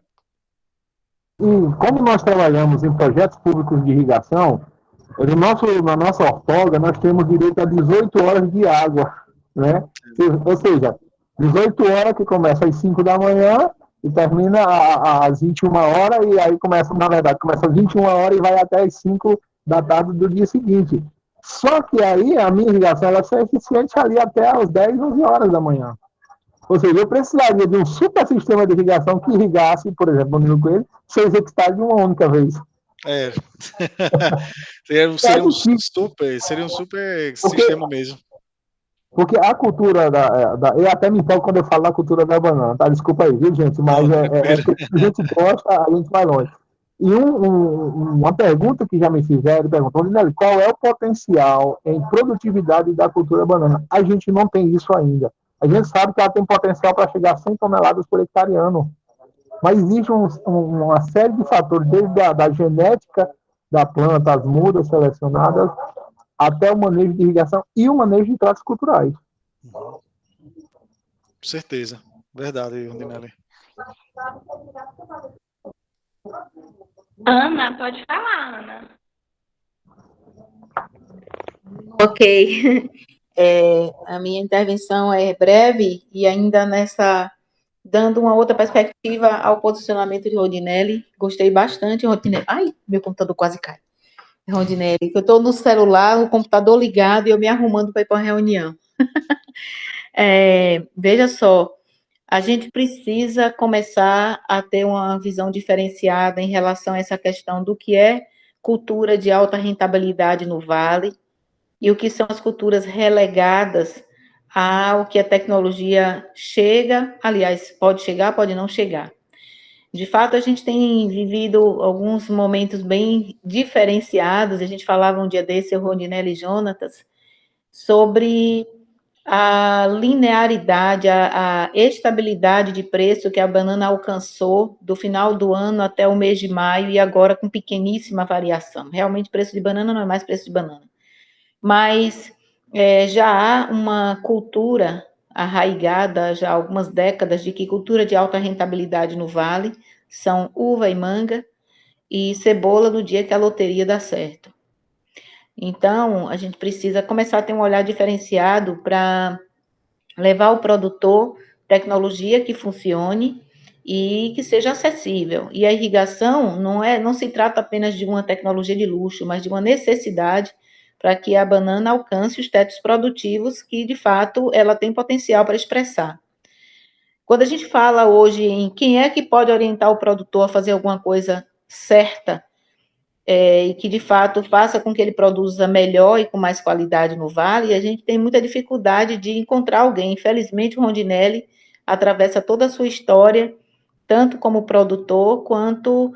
E como nós trabalhamos em projetos públicos de irrigação, na nossa ortoga nós temos direito a 18 horas de água, né? Ou seja, 18 horas que começa às 5 da manhã e termina às 21 horas, e aí começa às 21 horas e vai até às 5 da tarde do dia seguinte. Só que aí a minha irrigação ela é eficiente ali até às 10, 11 horas da manhã. Ou seja, eu precisaria de um super sistema de irrigação que irrigasse, por exemplo, no Coelho, 6 hectares de uma única vez. Seria um super sistema mesmo. Porque a cultura eu até me empolgo quando eu falo da cultura da banana, tá? Desculpa aí, viu, gente? Mas porque a gente gosta, a gente vai longe. E uma pergunta que já me fizeram, perguntou, Rondinelli, qual é o potencial em produtividade da cultura banana? A gente não tem isso ainda. A gente sabe que ela tem potencial para chegar a 100 toneladas por hectare ano. Mas existe uma série de fatores, desde da genética da planta, as mudas selecionadas, até o manejo de irrigação e o manejo de tratos culturais. Com certeza. Verdade, Rondinelli. Ana, pode falar, Ana. Ok. A minha intervenção é breve e ainda dando uma outra perspectiva ao posicionamento de Rondinelli. Gostei bastante, Rondinelli. Ai, meu computador quase cai. Rondinelli, que eu estou no celular, o computador ligado e eu me arrumando para ir para uma reunião. Veja só, a gente precisa começar a ter uma visão diferenciada em relação a essa questão do que é cultura de alta rentabilidade no Vale e o que são as culturas relegadas ao que a tecnologia chega, aliás, pode chegar, pode não chegar. De fato, a gente tem vivido alguns momentos bem diferenciados, a gente falava um dia desse, o Rondinelli e Jonatas, sobre a linearidade, a estabilidade de preço que a banana alcançou do final do ano até o mês de maio e agora com pequeníssima variação. Realmente, preço de banana não é mais preço de banana. Mas já há uma cultura arraigada, já há algumas décadas, de que cultura de alta rentabilidade no Vale são uva e manga e cebola no dia que a loteria dá certo. Então, a gente precisa começar a ter um olhar diferenciado para levar ao produtor tecnologia que funcione e que seja acessível. E a irrigação não se trata apenas de uma tecnologia de luxo, mas de uma necessidade para que a banana alcance os tetos produtivos que, de fato, ela tem potencial para expressar. Quando a gente fala hoje em quem é que pode orientar o produtor a fazer alguma coisa certa, e que, de fato, faça com que ele produza melhor e com mais qualidade no Vale, a gente tem muita dificuldade de encontrar alguém. Infelizmente, o Rondinelli atravessa toda a sua história, tanto como produtor, quanto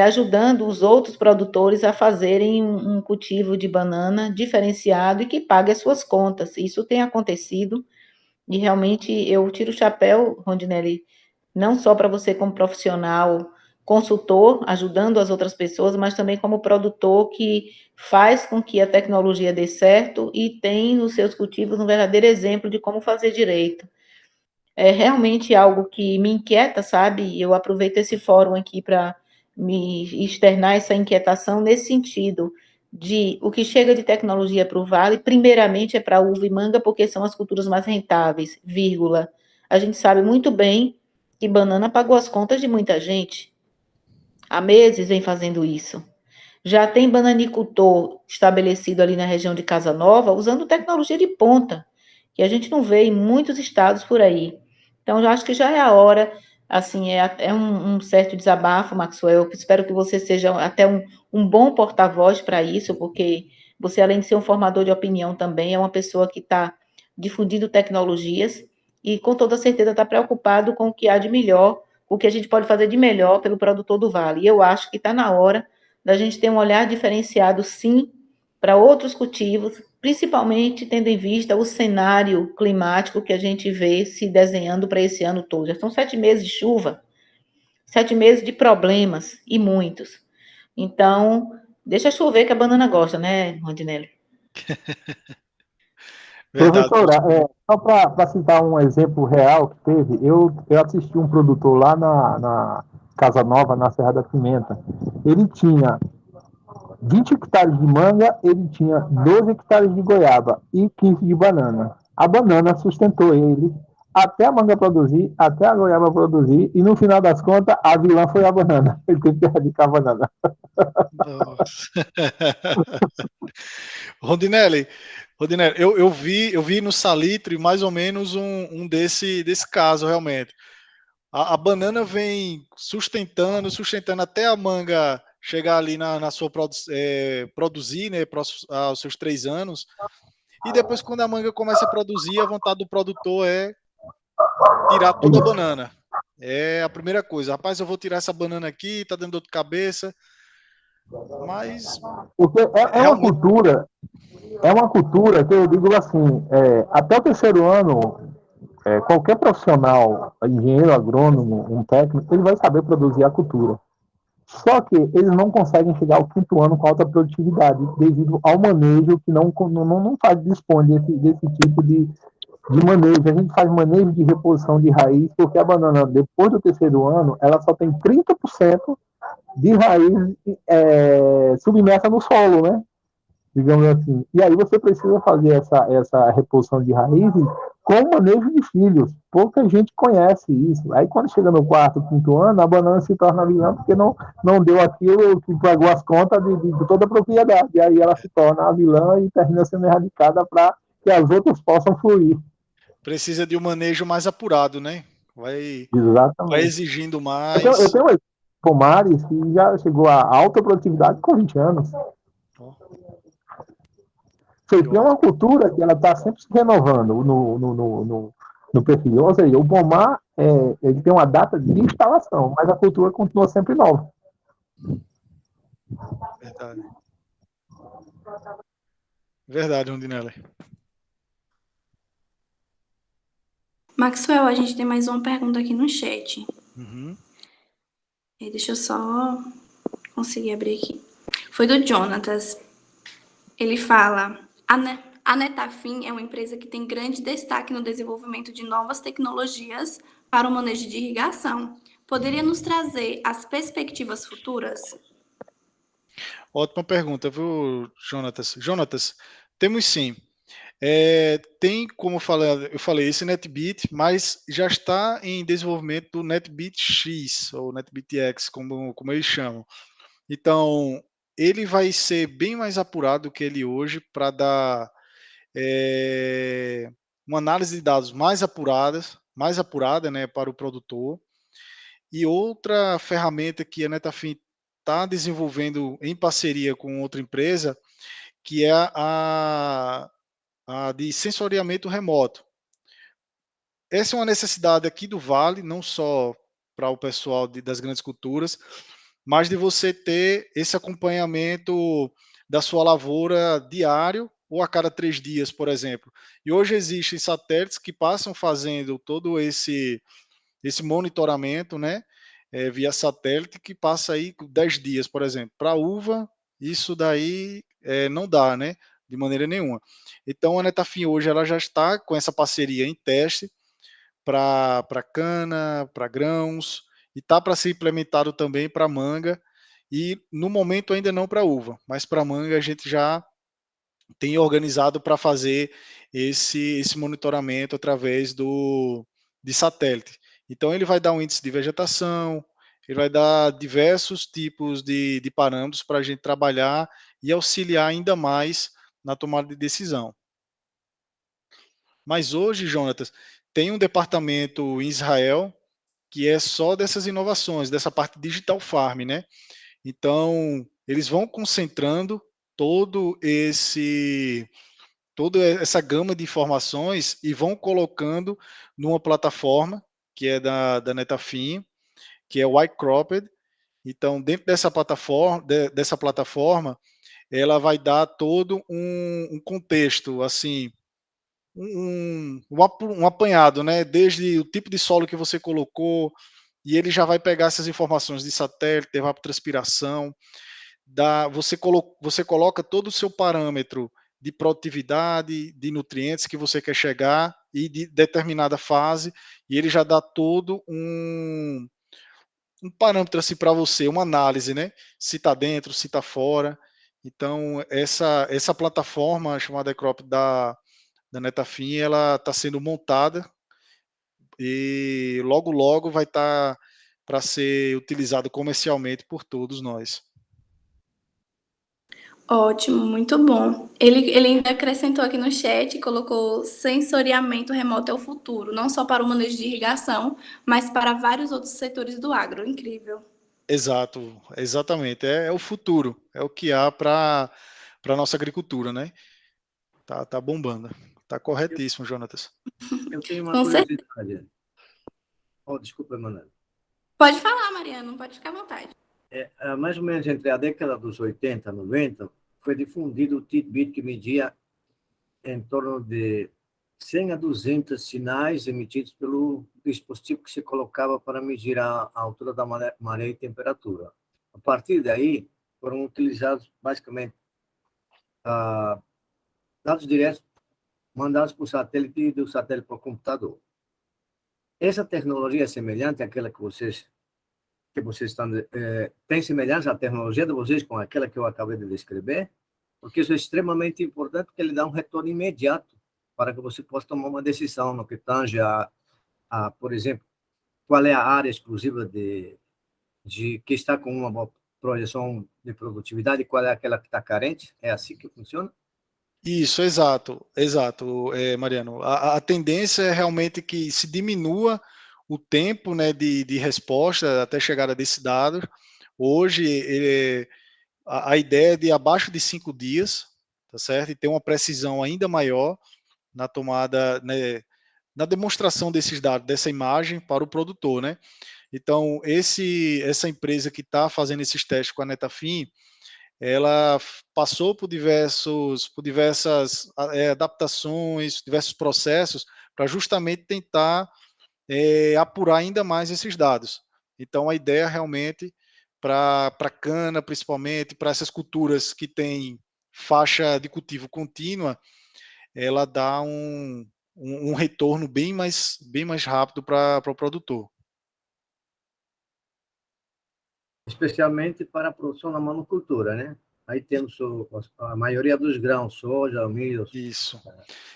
ajudando os outros produtores a fazerem um cultivo de banana diferenciado e que pague as suas contas. Isso tem acontecido, e realmente eu tiro o chapéu, Rondinelli, não só para você como profissional, consultor, ajudando as outras pessoas, mas também como produtor que faz com que a tecnologia dê certo e tem nos seus cultivos um verdadeiro exemplo de como fazer direito. É realmente algo que me inquieta, sabe? Eu aproveito esse fórum aqui para me externar essa inquietação nesse sentido de o que chega de tecnologia para o Vale, primeiramente é para uva e manga, porque são as culturas mais rentáveis, vírgula. A gente sabe muito bem que banana pagou as contas de muita gente. Há meses vem fazendo isso. Já tem bananicultor estabelecido ali na região de Casa Nova, usando tecnologia de ponta, que a gente não vê em muitos estados por aí. Então, eu acho que já é a hora, assim, um certo desabafo, Maxwell, que espero que você seja até um bom porta-voz para isso, porque você, além de ser um formador de opinião também, é uma pessoa que está difundindo tecnologias e, com toda certeza, está preocupado com o que há de melhor, o que a gente pode fazer de melhor pelo produtor do Vale. E eu acho que está na hora da gente ter um olhar diferenciado, sim, para outros cultivos, principalmente tendo em vista o cenário climático que a gente vê se desenhando para esse ano todo. Já são 7 meses de chuva, 7 meses de problemas, e muitos. Então, deixa chover que a banana gosta, né, Rondinelli? Verdade. Professora, só para citar um exemplo real que teve, eu assisti um produtor lá na Casa Nova, na Serra da Pimenta. Ele tinha 20 hectares de manga, ele tinha 12 hectares de goiaba e 15 de banana. A banana sustentou ele até a manga produzir, até a goiaba produzir, e no final das contas, a vilã foi a banana. Ele teve que erradicar a banana. Rondinelli, eu vi no Salitre mais ou menos um desse caso, realmente. A banana vem sustentando até a manga chegar ali na sua produzir, né, aos seus 3 anos. E depois, quando a manga começa a produzir, a vontade do produtor é tirar toda a banana. É a primeira coisa. Rapaz, eu vou tirar essa banana aqui, tá dando dor de cabeça, mas Porque realmente é uma cultura que eu digo assim, até o terceiro ano, qualquer profissional, engenheiro agrônomo, um técnico, ele vai saber produzir a cultura. Só que eles não conseguem chegar ao quinto ano com alta produtividade, devido ao manejo que não faz, dispõe desse tipo de manejo. A gente faz manejo de reposição de raiz, porque a banana, depois do terceiro ano, ela só tem 30% de raiz submersa no solo, né? Digamos assim. E aí você precisa fazer essa reposição de raízes com o manejo de filhos. Pouca gente conhece isso. Aí quando chega no quarto, quinto ano, a banana se torna vilã porque não deu aquilo que pagou as contas de toda a propriedade. E aí ela se torna a vilã e termina sendo erradicada para que as outras possam fluir. precisa de um manejo mais apurado, né? Vai Exatamente. exigindo Eu mais. tenho pomares que já chegou a alta produtividade com 20 anos. Você tem uma cultura que ela está sempre se renovando no perfil. Ou seja, o pomar ele tem uma data de instalação, mas a cultura continua sempre nova. Verdade. Verdade, Rondinelli. Maxwell, a gente tem mais uma pergunta aqui no chat. Uhum. Deixa eu só conseguir abrir aqui. Foi do Jonatas. Ele fala: a Netafim é uma empresa que tem grande destaque no desenvolvimento de novas tecnologias para o manejo de irrigação. Poderia nos trazer as perspectivas futuras? Ótima pergunta, viu, Jonatas? Jonatas, temos sim. Tem, como eu falei, esse NetBeat, mas já está em desenvolvimento o NetBeat X, ou NetBeat X, como eles chamam. Então, ele vai ser bem mais apurado do que ele hoje para dar uma análise de dados mais apurada, né, para o produtor. E outra ferramenta que a Netafim está desenvolvendo em parceria com outra empresa, que é a de sensoriamento remoto. Essa é uma necessidade aqui do Vale, não só para o pessoal das grandes culturas, mas de você ter esse acompanhamento da sua lavoura diário ou a cada 3 dias, por exemplo. E hoje existem satélites que passam fazendo todo esse monitoramento, né, via satélite, que passa aí 10 dias, por exemplo. Para uva, isso daí não dá, né, de maneira nenhuma. Então, a Netafim hoje ela já está com essa parceria em teste para cana, para grãos, e está para ser implementado também para manga, e no momento ainda não para uva, mas para manga a gente já tem organizado para fazer esse monitoramento através de satélite. Então, ele vai dar um índice de vegetação, ele vai dar diversos tipos de parâmetros para a gente trabalhar e auxiliar ainda mais na tomada de decisão. Mas hoje, Jonatas, tem um departamento em Israel que é só dessas inovações, dessa parte digital farm, né? Então, eles vão concentrando toda essa gama de informações e vão colocando numa plataforma que é da Netafim, que é o iCropped. Então, dentro dessa plataforma, ela vai dar todo um contexto, assim, um apanhado, né? Desde o tipo de solo que você colocou, e ele já vai pegar essas informações de satélite, evapotranspiração, você coloca todo o seu parâmetro de produtividade, de nutrientes que você quer chegar e de determinada fase, e ele já dá todo um parâmetro assim para você, uma análise, né? Se está dentro, se está fora. Então, essa plataforma chamada Crop da Netafim, ela está sendo montada e logo vai estar para ser utilizado comercialmente por todos nós. Ótimo, muito bom. Ele ainda acrescentou aqui no chat, colocou sensoriamento remoto é o futuro, não só para o manejo de irrigação, mas para vários outros setores do agro. Incrível. Exato, exatamente. É o futuro, é o que há para a nossa agricultura, né? Tá bombando. Tá corretíssimo, Jonatas. Eu tenho uma Com certeza. curiosidade. Oh, desculpa, Emanuel. Pode falar, Mariano, pode ficar à vontade. Mais ou menos entre a década dos 80 e 90, foi difundido o Titbit que media em torno de 100 a 200 sinais emitidos pelo dispositivo que se colocava para medir a altura da maré e temperatura. A partir daí, foram utilizados basicamente dados diretos mandados por satélite e do satélite para o computador. Essa tecnologia é semelhante àquela que vocês estão... tem semelhança à tecnologia de vocês com aquela que eu acabei de descrever? Porque isso é extremamente importante, porque ele dá um retorno imediato para que você possa tomar uma decisão no que tange por exemplo, qual é a área exclusiva de que está com uma boa projeção de produtividade e qual é aquela que está carente. É assim que funciona? Isso, exato, Mariano. A tendência é realmente que se diminua o tempo, né, de resposta até chegada desse dado. Hoje, a ideia é de abaixo de 5 dias, tá certo? E ter uma precisão ainda maior na tomada, né, na demonstração desses dados, dessa imagem para o produtor, né? Então, essa empresa que está fazendo esses testes com a Netafim, ela passou por diversas adaptações, diversos processos, para justamente tentar apurar ainda mais esses dados. Então, a ideia realmente, para cana, principalmente, para essas culturas que têm faixa de cultivo contínua, ela dá um retorno bem mais rápido para o produtor. Especialmente para a produção na monocultura, né? Aí temos a maioria dos grãos, soja, milho, Isso.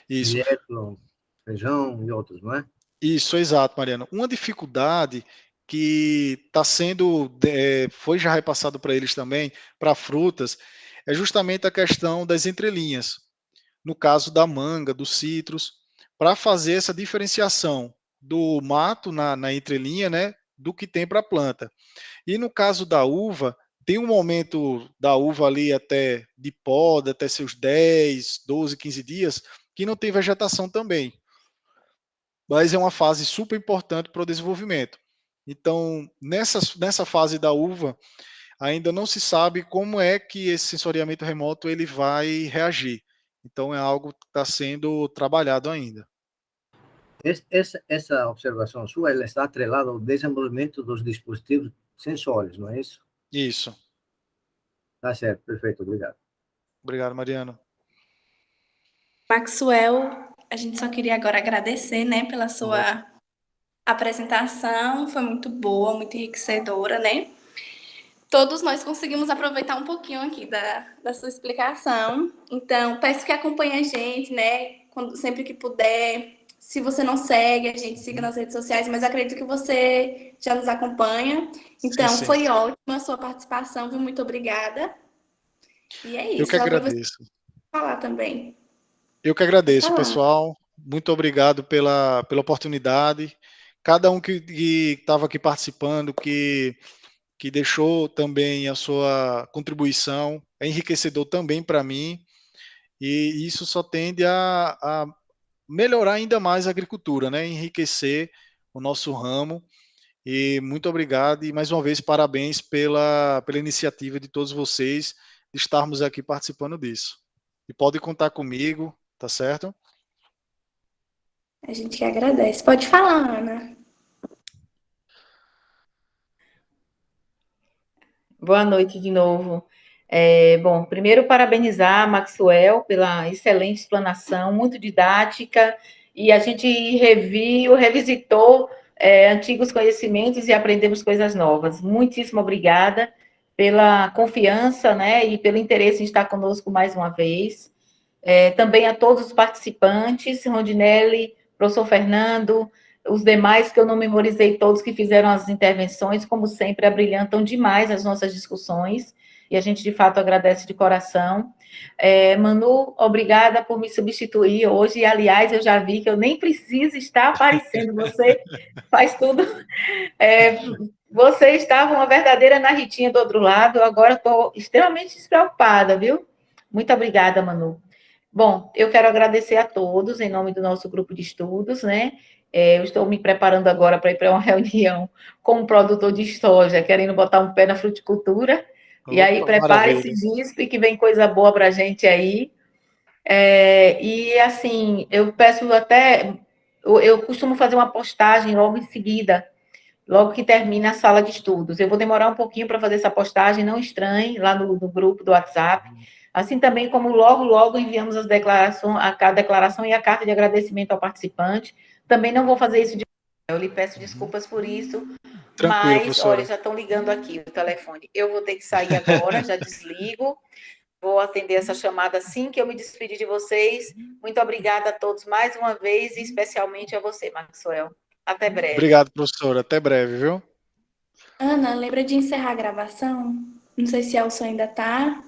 milho, feijão e outros, não é? Isso, exato, Mariano. Uma dificuldade que está sendo, foi já repassado para eles também, para frutas, é justamente a questão das entrelinhas. No caso da manga, do citros, para fazer essa diferenciação do mato na entrelinha, né, do que tem para a planta. E no caso da uva, tem um momento da uva ali até de poda, até seus 10, 12, 15 dias, que não tem vegetação também. Mas é uma fase super importante para o desenvolvimento. Então, nessa fase da uva, ainda não se sabe como é que esse sensoriamento remoto ele vai reagir. Então, é algo que está sendo trabalhado ainda. Essa observação sua, ela está atrelada ao desenvolvimento dos dispositivos sensores, não é isso? Isso. Tá certo, perfeito, obrigado. Obrigado, Mariano. Maxwell, a gente só queria agora agradecer, né, pela sua apresentação, foi muito boa, muito enriquecedora, né? Todos nós conseguimos aproveitar um pouquinho aqui da sua explicação. Então, peço que acompanhe a gente, né? Sempre que puder. Se você não segue, a gente siga nas redes sociais, mas acredito que você já nos acompanha. Então, sim. Foi ótima a sua participação, viu? Muito obrigada. E é isso. Eu que agradeço. Falar também. Eu que agradeço, pessoal. Muito obrigado pela oportunidade. Cada um que estava aqui participando, que deixou também a sua contribuição, é enriquecedor também para mim, e isso só tende a melhorar ainda mais a agricultura, né? Enriquecer o nosso ramo. E muito obrigado e mais uma vez parabéns pela iniciativa de todos vocês de estarmos aqui participando disso. E pode contar comigo, tá certo? A gente que agradece. Pode falar, Ana. Boa noite de novo. Bom, primeiro parabenizar a Maxwell pela excelente explanação, muito didática, e a gente revisitou antigos conhecimentos e aprendemos coisas novas. Muitíssimo obrigada pela confiança, né, e pelo interesse em estar conosco mais uma vez. Também a todos os participantes, Rondinelli, professor Fernando, os demais que eu não memorizei todos que fizeram as intervenções, como sempre, abrilhantam demais as nossas discussões, e a gente, de fato, agradece de coração. Manu, obrigada por me substituir hoje, e, aliás, eu já vi que eu nem preciso estar aparecendo, você faz tudo. Você estava uma verdadeira narritinha do outro lado, agora estou extremamente despreocupada, viu? Muito obrigada, Manu. Bom, eu quero agradecer a todos em nome do nosso grupo de estudos, né? Eu estou me preparando agora para ir para uma reunião com um produtor de soja, querendo botar um pé na fruticultura. E aí, Opa, prepare-se, maravilha. bispo, que vem coisa boa para a gente aí. E, assim, eu peço até... Eu costumo fazer uma postagem logo em seguida, logo que termina a sala de estudos. Eu vou demorar um pouquinho para fazer essa postagem, não estranhe, lá no grupo do WhatsApp. Assim também como logo enviamos a declaração e a carta de agradecimento ao participante. Também não vou fazer isso de... Eu lhe peço desculpas por isso, Tranquilo, mas, professora. olha, já estão ligando aqui o telefone. Eu vou ter que sair agora, já desligo. Vou atender essa chamada assim que eu me despedir de vocês. Muito obrigada a todos mais uma vez, e especialmente a você, Maxwell. Até breve. Obrigado, professora. Até breve, viu? Ana, lembra de encerrar a gravação? Não sei se Elson ainda tá.